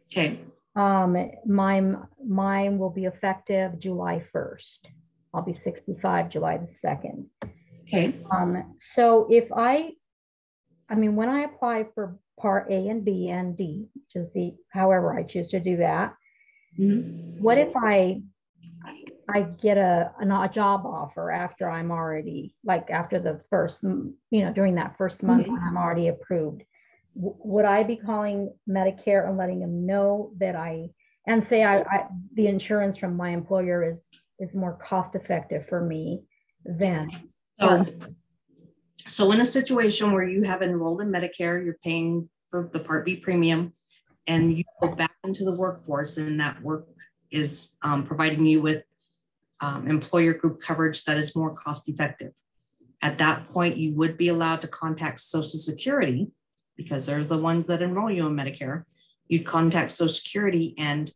Okay. Mine will be effective July 1st. I'll be 65 July the 2nd. Okay. So if when I apply for Part A and B and D, which is however I choose to do that, mm-hmm. What if I get a job offer after I'm already, like after the first, during that first month mm-hmm. when I'm already approved? Would I be calling Medicare and letting them know that the insurance from my employer is more cost effective for me than? So in a situation where you have enrolled in Medicare, you're paying for the Part B premium, and you go back into the workforce, and that work is providing you with employer group coverage that is more cost effective. At that point, you would be allowed to contact Social Security, because they're the ones that enroll you in Medicare. You'd contact Social Security and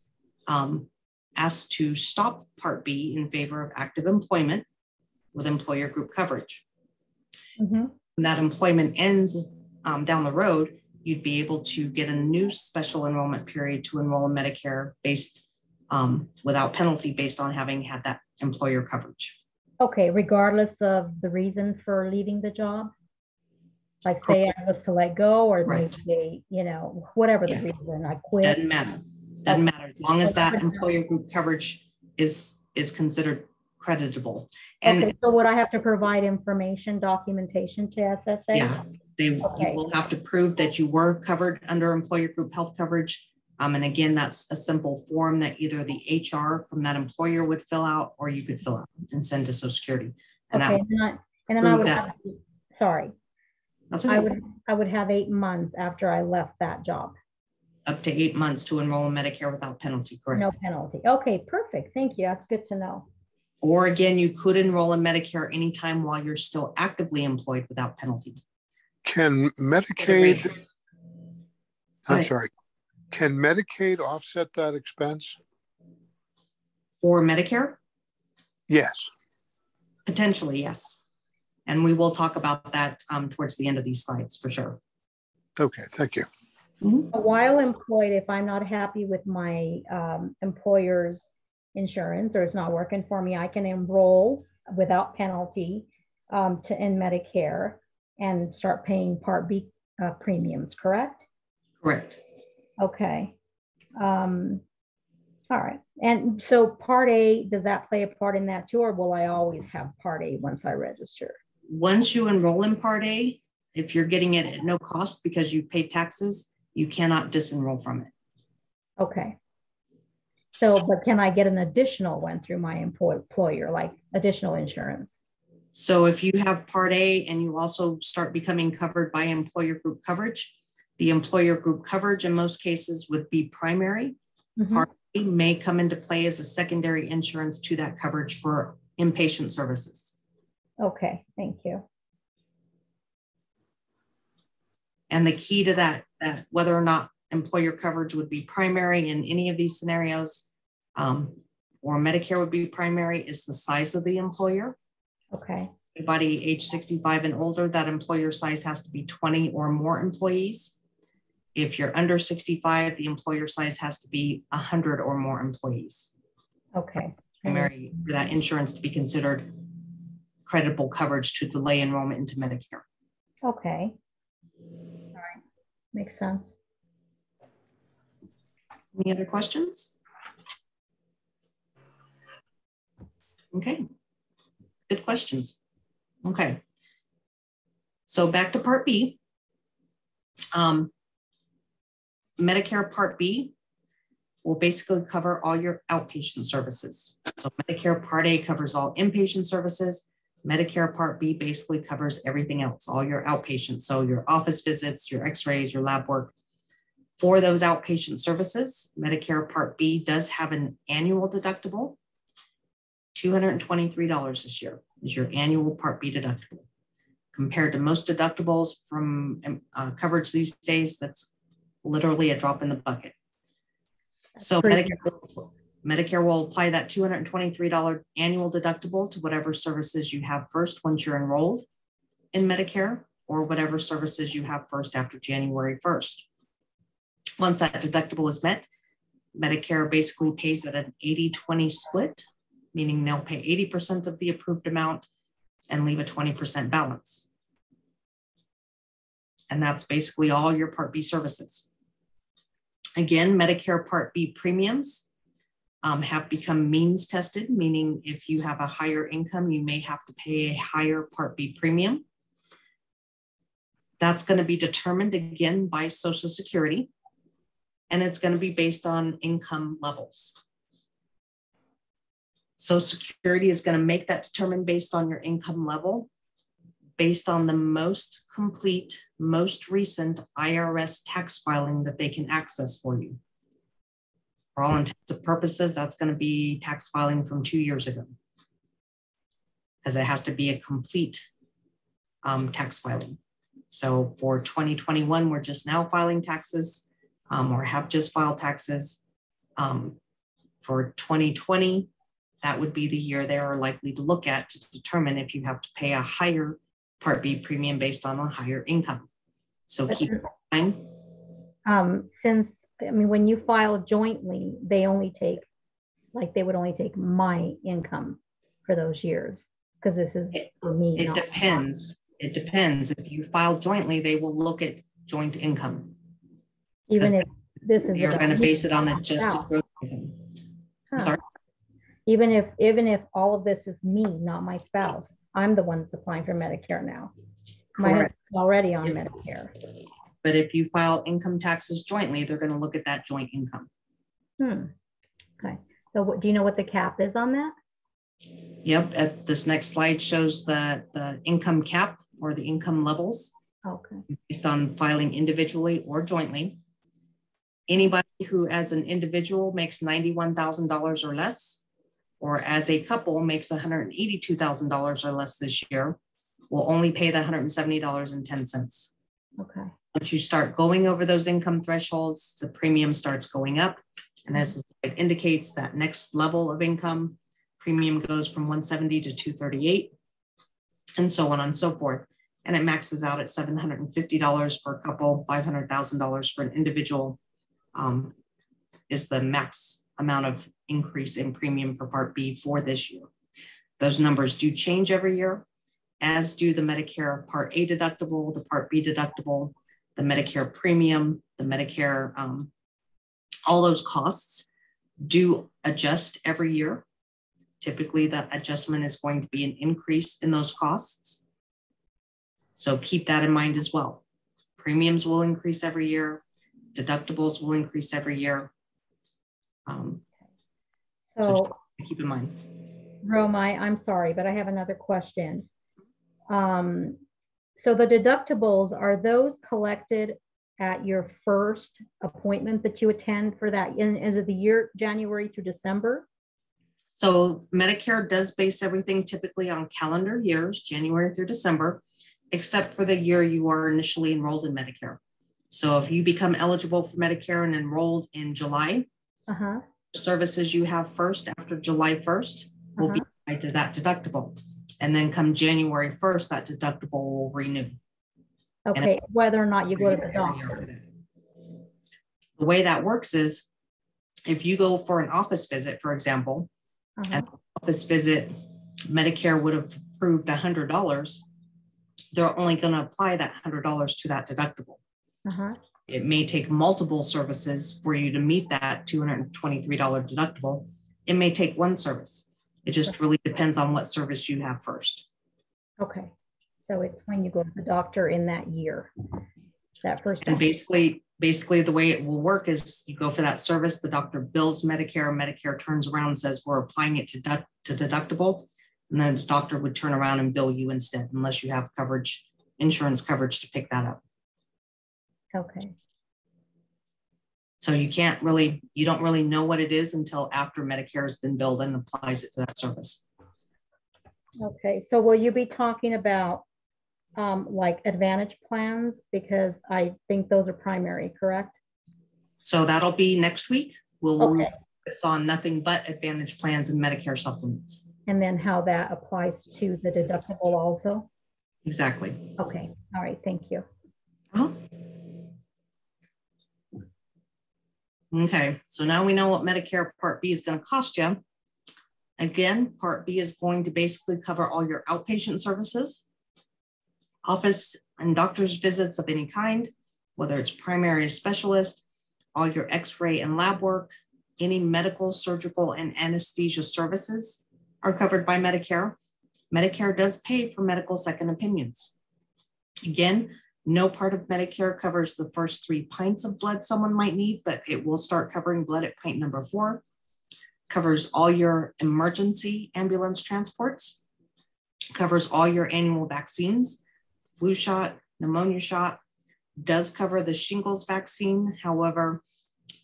ask to stop Part B in favor of active employment with employer group coverage. Mm-hmm. When that employment ends down the road, you'd be able to get a new special enrollment period to enroll in Medicare based without penalty based on having had that employer coverage. Okay, regardless of the reason for leaving the job? Like say I was to let go, or Right. maybe they, you know, whatever the Yeah. reason, I quit. Doesn't matter. Doesn't matter as long as that Okay. employer group coverage is considered creditable. And Okay, so would I have to provide information, documentation to SSA? yeah, you will have to prove that you were covered under employer group health coverage. And again, that's a simple form that either the HR from that employer would fill out, or you could fill out and send to Social Security. And Okay, and then I would have, sorry, that's okay. I would have 8 months after I left that job. Up to 8 months to enroll in Medicare without penalty, correct? No penalty. Okay, perfect. Thank you. That's good to know. Or again, you could enroll in Medicare anytime while you're still actively employed without penalty. Can Medicaid, I'm sorry, can Medicaid offset that expense? For Medicare? Yes. Potentially, yes. And we will talk about that towards the end of these slides for sure. Okay, thank you. Mm-hmm. While employed, if I'm not happy with my employer's insurance or it's not working for me, I can enroll without penalty in Medicare and start paying Part B premiums, correct? Correct. Okay. All right. And so Part A, does that play a part in that too, or will I always have Part A once I register? Once you enroll in Part A, if you're getting it at no cost because you pay taxes, you cannot disenroll from it. Okay. So, but can I get an additional one through my employer, like additional insurance? So if you have Part A and you also start becoming covered by employer group coverage, the employer group coverage in most cases would be primary. Mm-hmm. Part A may come into play as a secondary insurance to that coverage for inpatient services. Okay, thank you. And the key to that whether or not employer coverage would be primary in any of these scenarios, or Medicare would be primary, is the size of the employer. Okay. Anybody age 65 and older, that employer size has to be 20 or more employees. If you're under 65, the employer size has to be 100 or more employees. Okay. Primary for that insurance to be considered creditable coverage to delay enrollment into Medicare. Okay. All right. Makes sense. Any other questions? Okay. Good questions. Okay. So back to Part B. Medicare Part B will basically cover all your outpatient services. So Medicare Part A covers all inpatient services. Medicare Part B basically covers everything else, all your outpatient. So your office visits, your x-rays, your lab work. For those outpatient services, Medicare Part B does have an annual deductible. $223 this year is your annual Part B deductible. Compared to most deductibles from coverage these days, that's literally a drop in the bucket. So Medicare will apply that $223 annual deductible to whatever services you have first once you're enrolled in Medicare, or whatever services you have first after January 1st. Once that deductible is met, Medicare basically pays at an 80-20 split, meaning they'll pay 80% of the approved amount and leave a 20% balance. And that's basically all your Part B services. Again, Medicare Part B premiums have become means tested, meaning if you have a higher income, you may have to pay a higher Part B premium. That's going to be determined again by Social Security, and it's going to be based on income levels. Social Security is going to make that determined based on your income level, based on the most complete, most recent IRS tax filing that they can access for you. For all intents and purposes, that's going to be tax filing from 2 years ago, because it has to be a complete tax filing. So for 2021, we're just now filing taxes, or have just filed taxes. For 2020, that would be the year they are likely to look at to determine if you have to pay a higher Part B premium based on a higher income. So keep in mind. Since, I mean, when you file jointly, they only take, like they would only take my income for those years, because this is for me. It depends. It depends. If you file jointly, they will look at joint income. Even if this is You're about going to me, base it on not adjusted myself. gross income. Huh. Sorry. Even if all of this is me, not my spouse, I'm the one that's applying for Medicare now. My Correct. husband's already on Medicare. But if you file income taxes jointly, they're going to look at that joint income. Okay. So what, do you know what the cap is on that? Yep. At this next slide shows the income cap or the income levels Okay. based on filing individually or jointly. Anybody who as an individual makes $91,000 or less, or as a couple makes $182,000 or less this year, will only pay the $170.10. Okay. Once you start going over those income thresholds, the premium starts going up. And as it indicates, that next level of income, premium goes from 170 to 238, and so on and so forth. And it maxes out at $750 for a couple, $500,000 for an individual is the max amount of increase in premium for Part B for this year. Those numbers do change every year, as do the Medicare Part A deductible, the Part B deductible, the Medicare premium, the Medicare, all those costs do adjust every year. Typically, that adjustment is going to be an increase in those costs. So keep that in mind as well. Premiums will increase every year. Deductibles will increase every year. So just keep in mind. Romai, I'm sorry, but I have another question. So the deductibles, are those collected at your first appointment that you attend for that? Is it the year January through December? So Medicare does base everything typically on calendar years, January through December, except for the year you are initially enrolled in Medicare. So if you become eligible for Medicare and enrolled in July, services you have first after July 1st will be tied to that deductible. And then come January 1st, that deductible will renew. Okay, whether or not you go to the doctor. The way that works is if you go for an office visit, for example, at the office visit, Medicare would have approved $100. They're only going to apply that $100 to that deductible. It may take multiple services for you to meet that $223 deductible. It may take one service. It just really depends on what service you have first. Okay. So it's when you go to the doctor in that year, that first. And basically the way it will work is you go for that service, the doctor bills Medicare, Medicare turns around and says, we're applying it to deductible. And then the doctor would turn around and bill you instead, unless you have coverage, insurance coverage to pick that up. Okay. So you don't really know what it is until after Medicare has been billed and applies it to that service. Okay. So will you be talking about like Advantage plans? Because I think those are primary, correct? So that'll be next week. We'll focus on nothing but Advantage plans and Medicare supplements. And then how that applies to the deductible also? Exactly. Okay. All right. Thank you. Okay. So now we know what Medicare Part B is going to cost you. Again, Part B is going to basically cover all your outpatient services, office and doctor's visits of any kind, whether it's primary or specialist, all your x-ray and lab work, any medical, surgical, and anesthesia services are covered by Medicare. Medicare does pay for medical second opinions. Again, no part of Medicare covers the first 3 pints of blood someone might need, but it will start covering blood at pint number 4. Covers all your emergency ambulance transports, covers all your annual vaccines, flu shot, pneumonia shot, does cover the shingles vaccine. However,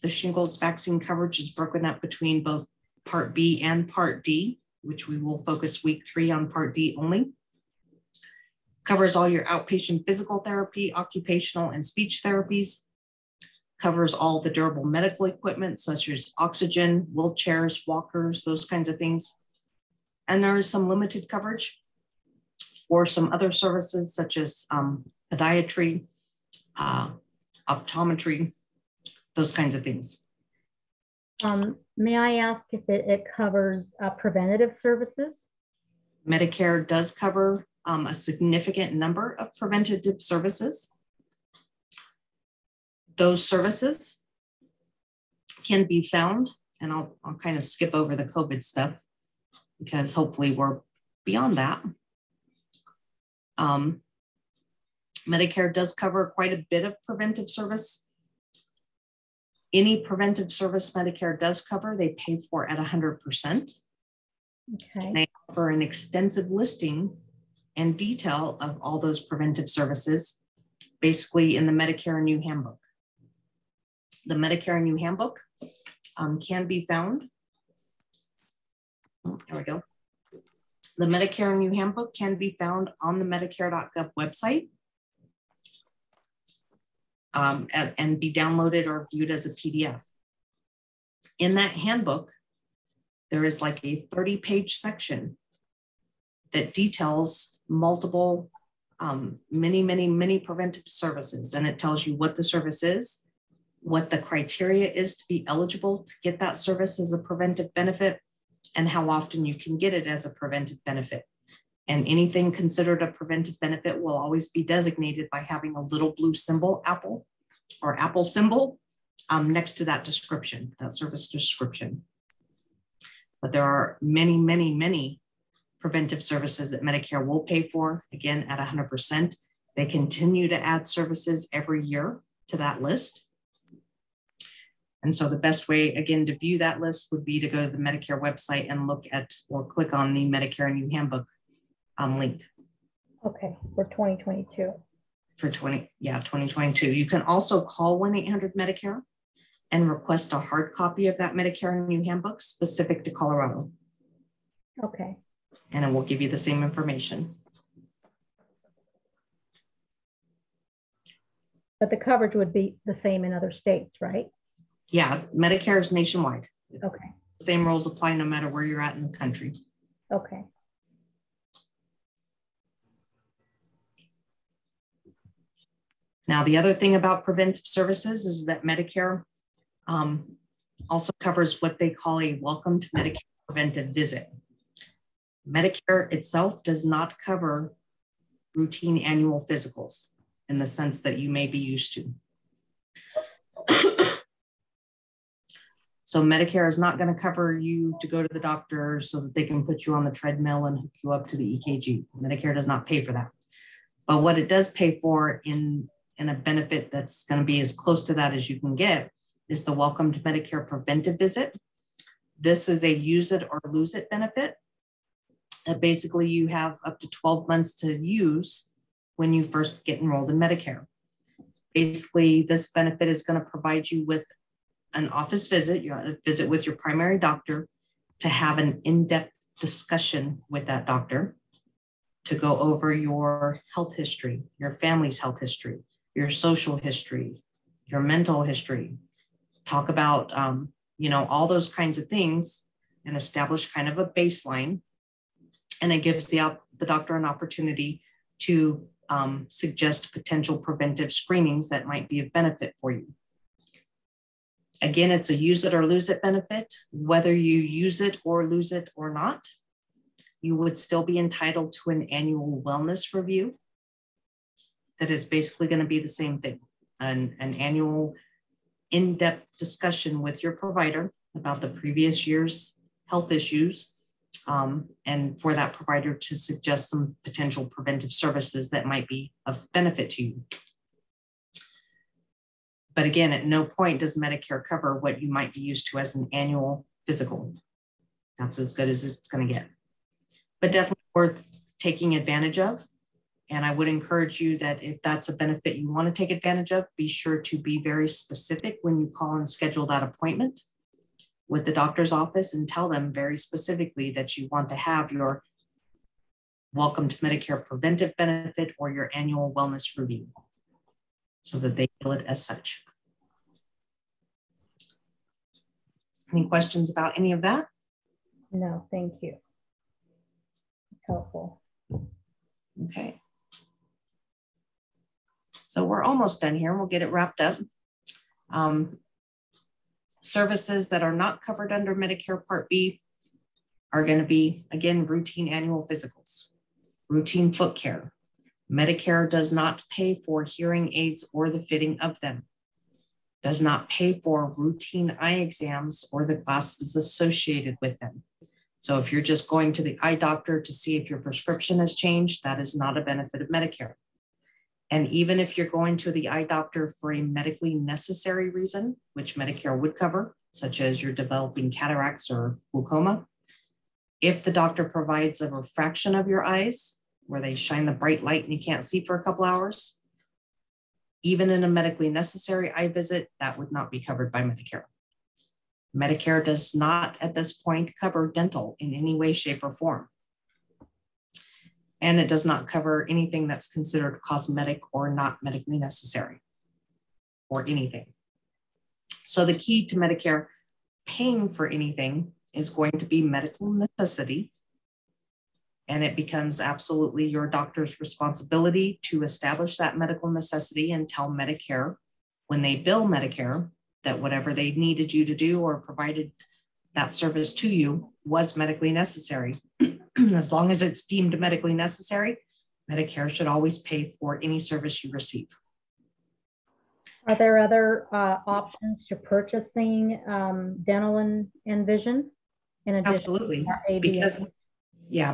the shingles vaccine coverage is broken up between both Part B and Part D, which we will focus week 3 on Part D only. Covers all your outpatient physical therapy, occupational and speech therapies. Covers all the durable medical equipment, such as oxygen, wheelchairs, walkers, those kinds of things. And there is some limited coverage for some other services, such as podiatry, optometry, those kinds of things. May I ask if it covers preventative services? Medicare does cover a significant number of preventative services. Those services can be found, and I'll kind of skip over the COVID stuff because hopefully we're beyond that. Medicare does cover quite a bit of preventive service. Any preventive service Medicare does cover, they pay for at 100%. Okay. They offer an extensive listing and detail of all those preventive services, basically in the Medicare and New Handbook. The Medicare and New Handbook can be found. Oh, there we go. The Medicare and New Handbook can be found on the Medicare.gov website and be downloaded or viewed as a PDF. In that handbook, there is like a 30-page section that details multiple, many preventive services. And it tells you what the service is, what the criteria is to be eligible to get that service as a preventive benefit, and how often you can get it as a preventive benefit. And anything considered a preventive benefit will always be designated by having a little blue symbol, apple, or apple symbol next to that description, that service description. But there are many preventive services that Medicare will pay for, again, at 100%. They continue to add services every year to that list. And so the best way, again, to view that list would be to go to the Medicare website and look at or click on the Medicare and New Handbook link. Okay, for 2022. For 2022. You can also call 1-800-Medicare and request a hard copy of that Medicare and New Handbook specific to Colorado. Okay. And it will give you the same information. But the coverage would be the same in other states, right? Yeah, Medicare is nationwide. Okay. Same rules apply no matter where you're at in the country. Okay. Now, the other thing about preventive services is that Medicare also covers what they call a welcome to Medicare preventive visit. Medicare itself does not cover routine annual physicals in the sense that you may be used to. So Medicare is not going to cover you to go to the doctor so that they can put you on the treadmill and hook you up to the EKG. Medicare does not pay for that. But what it does pay for in a benefit that's going to be as close to that as you can get is the Welcome to Medicare preventive visit. This is a use it or lose it benefit that basically you have up to 12 months to use when you first get enrolled in Medicare. Basically, this benefit is going to provide you with an office visit, a visit with your primary doctor to have an in-depth discussion with that doctor to go over your health history, your family's health history, your social history, your mental history, talk about, all those kinds of things and establish kind of a baseline. And it gives the doctor an opportunity to suggest potential preventive screenings that might be of benefit for you. Again, it's a use it or lose it benefit. Whether you use it or lose it or not, you would still be entitled to an annual wellness review that is basically going to be the same thing, an annual in-depth discussion with your provider about the previous year's health issues, and for that provider to suggest some potential preventive services that might be of benefit to you. But again, at no point does Medicare cover what you might be used to as an annual physical. That's as good as it's going to get, but definitely worth taking advantage of. And I would encourage you that if that's a benefit you want to take advantage of, be sure to be very specific when you call and schedule that appointment with the doctor's office and tell them very specifically that you want to have your Welcome to Medicare preventive benefit or your annual wellness review so that they bill it as such. Any questions about any of that? No, thank you. It's helpful. Okay. So we're almost done here. We'll get it wrapped up. Services that are not covered under Medicare Part B are going to be, again, routine annual physicals. routine foot care. Medicare does not pay for hearing aids or the fitting of them. Does not pay for routine eye exams or the glasses associated with them. So if you're just going to the eye doctor to see if your prescription has changed, that is not a benefit of Medicare. And even if you're going to the eye doctor for a medically necessary reason, which Medicare would cover, such as you're developing cataracts or glaucoma, if the doctor provides a refraction of your eyes, where they shine the bright light and you can't see for a couple hours, even in a medically necessary eye visit, that would not be covered by Medicare. Medicare does not at this point cover dental in any way, shape, or form. And it does not cover anything that's considered cosmetic or not medically necessary or anything. So the key to Medicare paying for anything is going to be medical necessity. And it becomes absolutely your doctor's responsibility to establish that medical necessity and tell Medicare when they bill Medicare that whatever they needed you to do or provided that service to you was medically necessary. As long as it's deemed medically necessary, Medicare should always pay for any service you receive. Are there other options to purchasing dental and vision? In addition Absolutely, to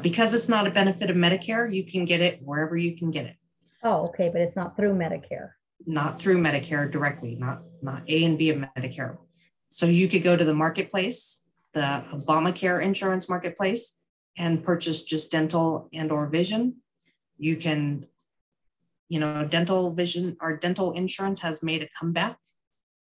because it's not a benefit of Medicare, you can get it wherever you can get it. Oh, okay, but it's not through Medicare. Not through Medicare directly, not A and B of Medicare. So you could go to the marketplace, the Obamacare insurance marketplace, and purchase just dental and or vision. You can, dental vision or dental insurance has made a comeback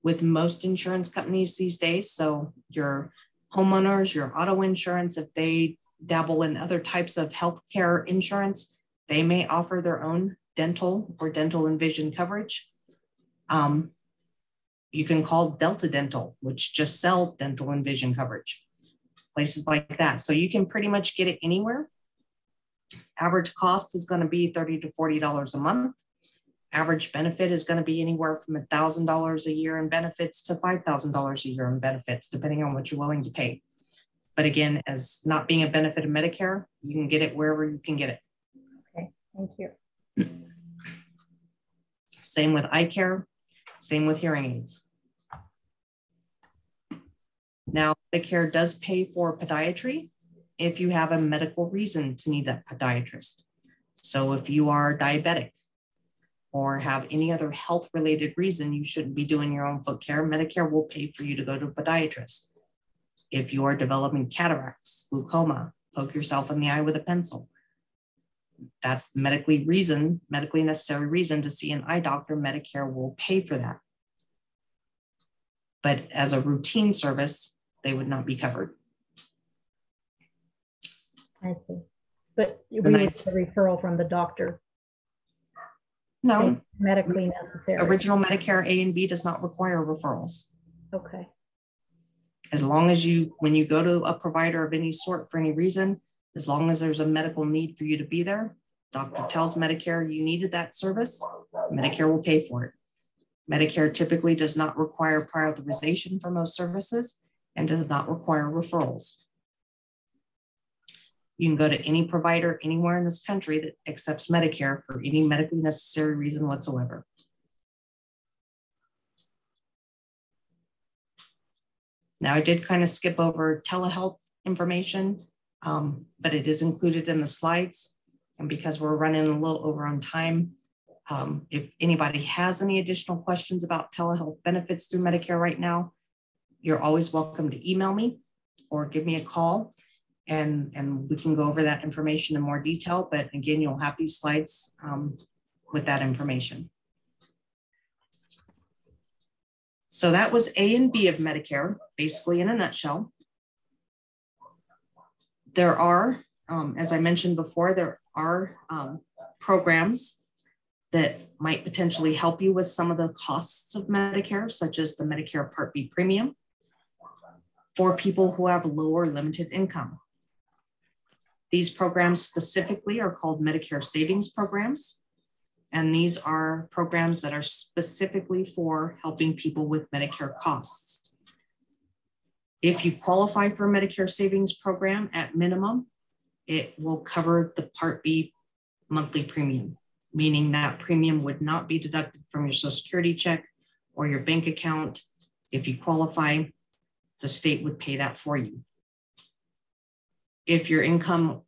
with most insurance companies these days. So your homeowners, your auto insurance, if they dabble in other types of healthcare insurance, they may offer their own dental or dental and vision coverage. You can call Delta Dental, which just sells dental and vision coverage, places like that. So you can pretty much get it anywhere. Average cost is going to be $30 to $40 a month. Average benefit is going to be anywhere from $1,000 a year in benefits to $5,000 a year in benefits, depending on what you're willing to pay. But again, as not being a benefit of Medicare, you can get it wherever you can get it. Okay, thank you. Same with eye care, same with hearing aids. Now, Medicare does pay for podiatry if you have a medical reason to need that podiatrist. So if you are diabetic or have any other health-related reason you shouldn't be doing your own foot care, Medicare will pay for you to go to a podiatrist. If you are developing cataracts, glaucoma, poke yourself in the eye with a pencil, that's medically necessary reason to see an eye doctor, Medicare will pay for that. But as a routine service, they would not be covered. I see. But we would get a referral from the doctor. No. Medically necessary. Original Medicare A and B does not require referrals. Okay. As long as when you go to a provider of any sort for any reason, as long as there's a medical need for you to be there, doctor tells Medicare you needed that service, Medicare will pay for it. Medicare typically does not require prior authorization for most services and does not require referrals. You can go to any provider anywhere in this country that accepts Medicare for any medically necessary reason whatsoever. Now, I did kind of skip over telehealth information, but it is included in the slides. And because we're running a little over on time, if anybody has any additional questions about telehealth benefits through Medicare right now, you're always welcome to email me or give me a call, and we can go over that information in more detail. But again, you'll have these slides with that information. So that was A and B of Medicare, basically in a nutshell. There are, as I mentioned before, there are programs that might potentially help you with some of the costs of Medicare, such as the Medicare Part B premium for people who have low or limited income. These programs specifically are called Medicare savings programs. And these are programs that are specifically for helping people with Medicare costs. If you qualify for a Medicare savings program, at minimum, it will cover the Part B monthly premium, meaning that premium would not be deducted from your Social Security check or your bank account. If you qualify, the state would pay that for you. If your income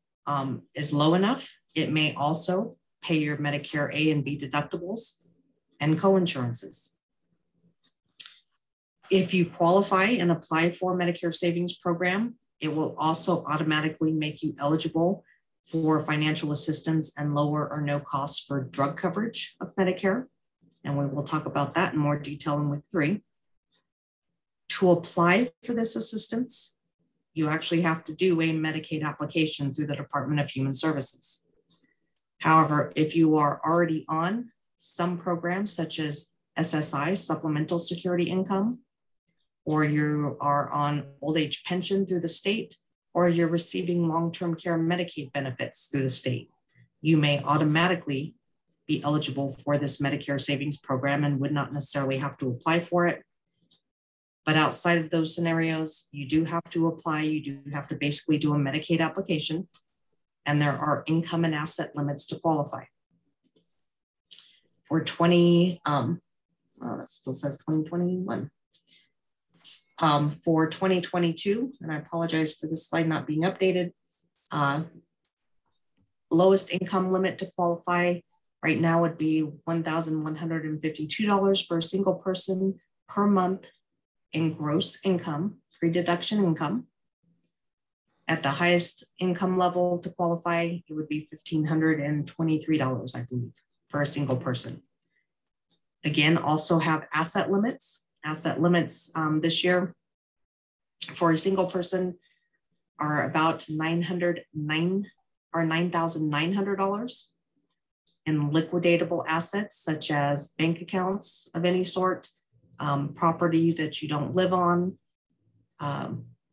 is low enough, it may also pay your Medicare A and B deductibles and co-insurances. If you qualify and apply for Medicare Savings Program, it will also automatically make you eligible for financial assistance and lower or no costs for drug coverage of Medicare. And we will talk about that in more detail in week 3. To apply for this assistance, you actually have to do a Medicaid application through the Department of Human Services. However, if you are already on some programs such as SSI, Supplemental Security Income, or you are on old age pension through the state, or you're receiving long-term care Medicaid benefits through the state, you may automatically be eligible for this Medicare Savings Program and would not necessarily have to apply for it. But outside of those scenarios, you do have to apply. You do have to basically do a Medicaid application, and there are income and asset limits to qualify. For that still says 2021. For 2022, and I apologize for this slide not being updated, lowest income limit to qualify right now would be $1,152 for a single person per month in gross income, pre-deduction income. At the highest income level to qualify, it would be $1,523, I believe, for a single person. Again, also have asset limits. Asset limits this year for a single person are about $9,900 in liquidatable assets, such as bank accounts of any sort, property that you don't live on,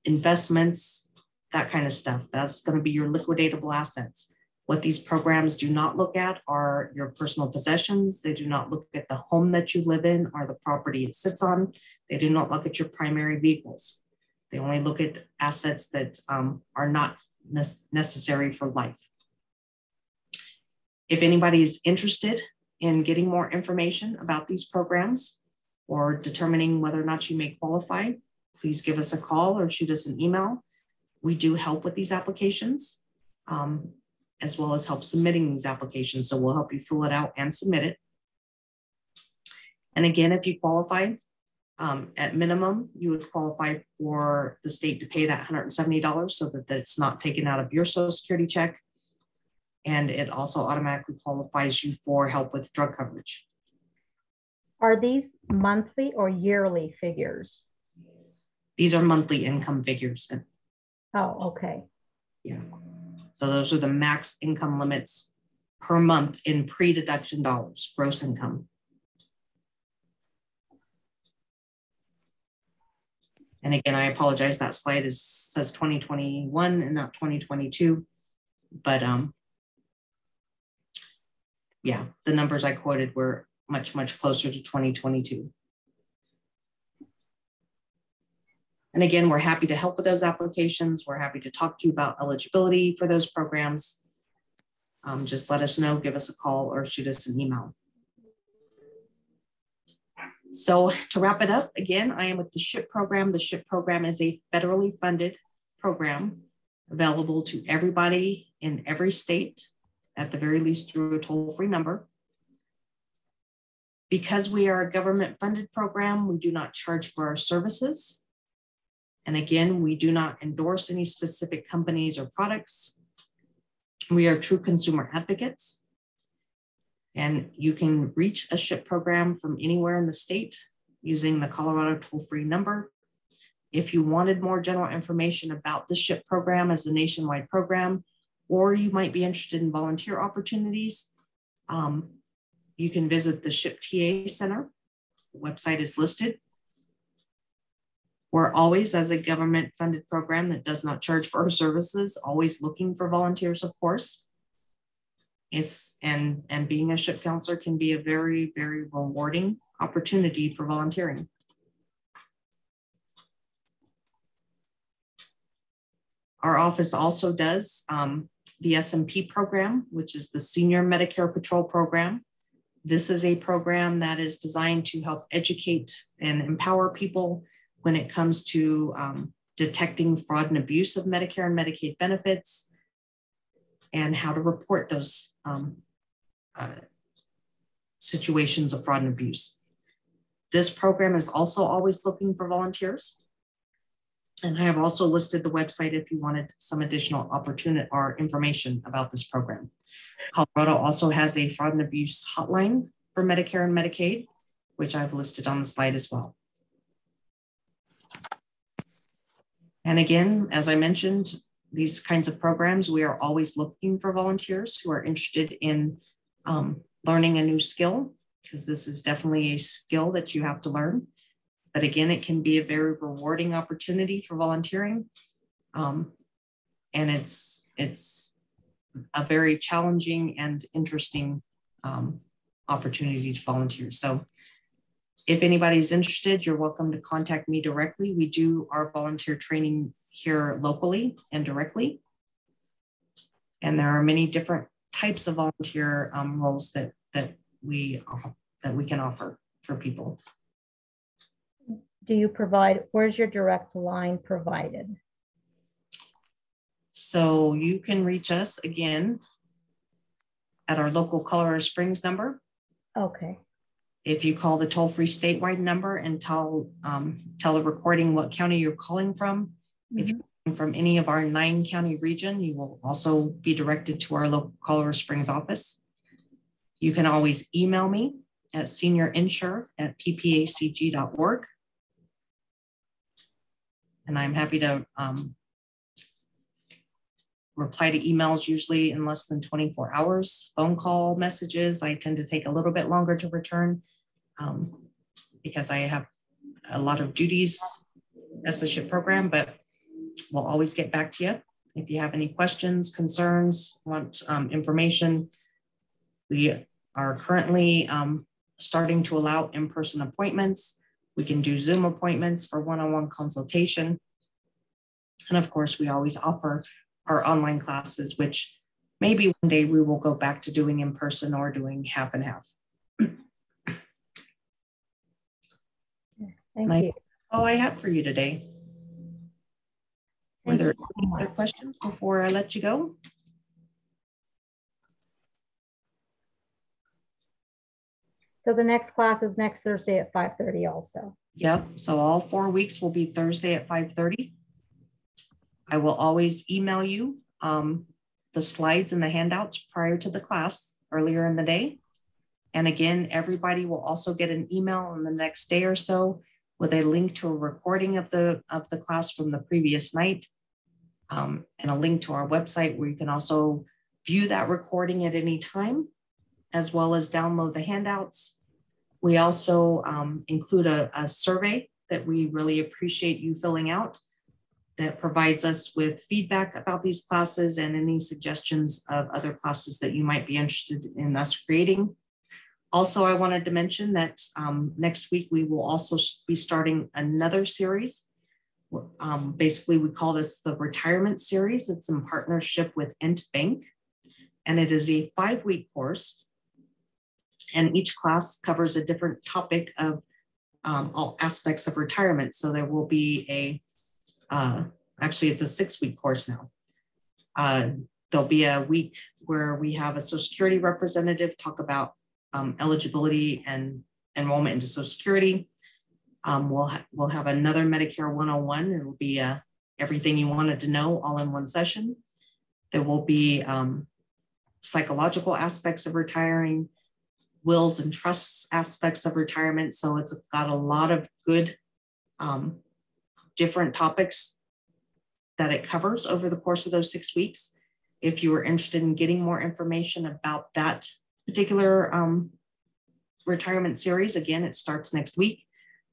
investments, that kind of stuff. That's going to be your liquidatable assets. What these programs do not look at are your personal possessions. They do not look at the home that you live in or the property it sits on. They do not look at your primary vehicles. They only look at assets that are not necessary for life. If anybody is interested in getting more information about these programs or determining whether or not you may qualify, please give us a call or shoot us an email. We do help with these applications, as well as help submitting these applications. So we'll help you fill it out and submit it. And again, if you qualify, at minimum, you would qualify for the state to pay that $170 so that it's not taken out of your Social Security check. And it also automatically qualifies you for help with drug coverage. Are these monthly or yearly figures? These are monthly income figures. Oh, okay. Yeah. So those are the max income limits per month in pre-deduction dollars, gross income. And again, I apologize, that slide says 2021 and not 2022. But yeah, the numbers I quoted were much, much closer to 2022. And again, we're happy to help with those applications. We're happy to talk to you about eligibility for those programs. Just let us know, give us a call or shoot us an email. So to wrap it up, again, I am with the SHIP program. The SHIP program is a federally funded program available to everybody in every state, at the very least through a toll-free number. Because we are a government-funded program, we do not charge for our services. And again, we do not endorse any specific companies or products. We are true consumer advocates. And you can reach a SHIP program from anywhere in the state using the Colorado toll-free number. If you wanted more general information about the SHIP program as a nationwide program, or you might be interested in volunteer opportunities, you can visit the SHIP TA Center. The website is listed. We're always, as a government-funded program that does not charge for our services, always looking for volunteers, of course. And being a SHIP counselor can be a very, very rewarding opportunity for volunteering. Our office also does the SMP program, which is the Senior Medicare Patrol Program. This is a program that is designed to help educate and empower people when it comes to detecting fraud and abuse of Medicare and Medicaid benefits and how to report those situations of fraud and abuse. This program is also always looking for volunteers. And I have also listed the website if you wanted some additional opportunity or information about this program. Colorado also has a fraud and abuse hotline for Medicare and Medicaid, which I've listed on the slide as well. And again, as I mentioned, these kinds of programs, we are always looking for volunteers who are interested in learning a new skill, because this is definitely a skill that you have to learn. But again, it can be a very rewarding opportunity for volunteering. And it's a very challenging and interesting opportunity to volunteer. So if anybody's interested, you're welcome to contact me directly. We do our volunteer training here locally and directly. And there are many different types of volunteer roles that we can offer for people. Do you provide, where's your direct line provided? So you can reach us again at our local Colorado Springs number. Okay. If you call the toll-free statewide number and tell the recording what county you're calling from, if you're calling from any of our 9-county region, you will also be directed to our local Colorado Springs office. You can always email me at seniorinsure@ppacg.org. And I'm happy to reply to emails usually in less than 24 hours. Phone call messages, I tend to take a little bit longer to return because I have a lot of duties as the SHIP program, but we'll always get back to you. If you have any questions, concerns, want information, we are currently starting to allow in-person appointments. We can do Zoom appointments for one-on-one consultation. And of course, we always offer our online classes, which maybe one day we will go back to doing in person or doing half and half. Thank you. That's all I have for you today. Were there any other questions before I let you go? So the next class is next Thursday at 5:30 also. Yep, so all 4 weeks will be Thursday at 5:30. I will always email you the slides and the handouts prior to the class earlier in the day. And again, everybody will also get an email in the next day or so with a link to a recording of the class from the previous night and a link to our website where you can also view that recording at any time, as well as download the handouts. We also include a survey that we really appreciate you filling out that provides us with feedback about these classes and any suggestions of other classes that you might be interested in us creating. Also, I wanted to mention that next week we will also be starting another series. Basically, we call this the retirement series. It's in partnership with Ent Bank, and it is a 5-week course. And each class covers a different topic of all aspects of retirement. So there will be actually it's a 6-week course now. There'll be a week where we have a Social Security representative talk about eligibility and enrollment into Social Security. We'll have another Medicare 101. It will be everything you wanted to know all in one session. There will be psychological aspects of retiring, wills and trusts aspects of retirement. So it's got a lot of good different topics that it covers over the course of those 6 weeks. If you are interested in getting more information about that particular retirement series, again, it starts next week.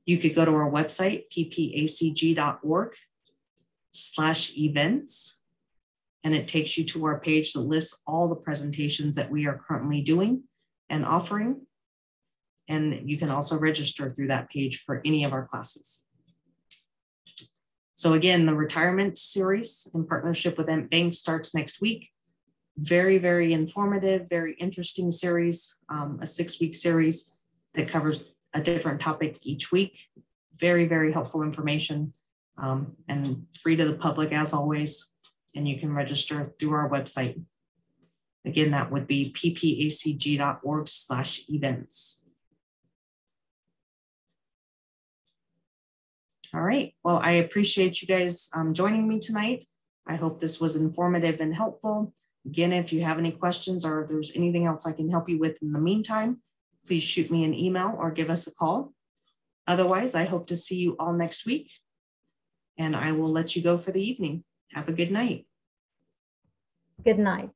You could go to our website, ppacg.org/events, and it takes you to our page that lists all the presentations that we are currently doing and offering. And you can also register through that page for any of our classes. So again, the retirement series in partnership with Ent Bank starts next week. Very, very informative, very interesting series, a 6-week series that covers a different topic each week. Very, very helpful information and free to the public as always. And you can register through our website. Again, that would be ppacg.org/events. All right, well, I appreciate you guys joining me tonight. I hope this was informative and helpful. Again, if you have any questions or if there's anything else I can help you with in the meantime, please shoot me an email or give us a call. Otherwise, I hope to see you all next week, and I will let you go for the evening. Have a good night. Good night.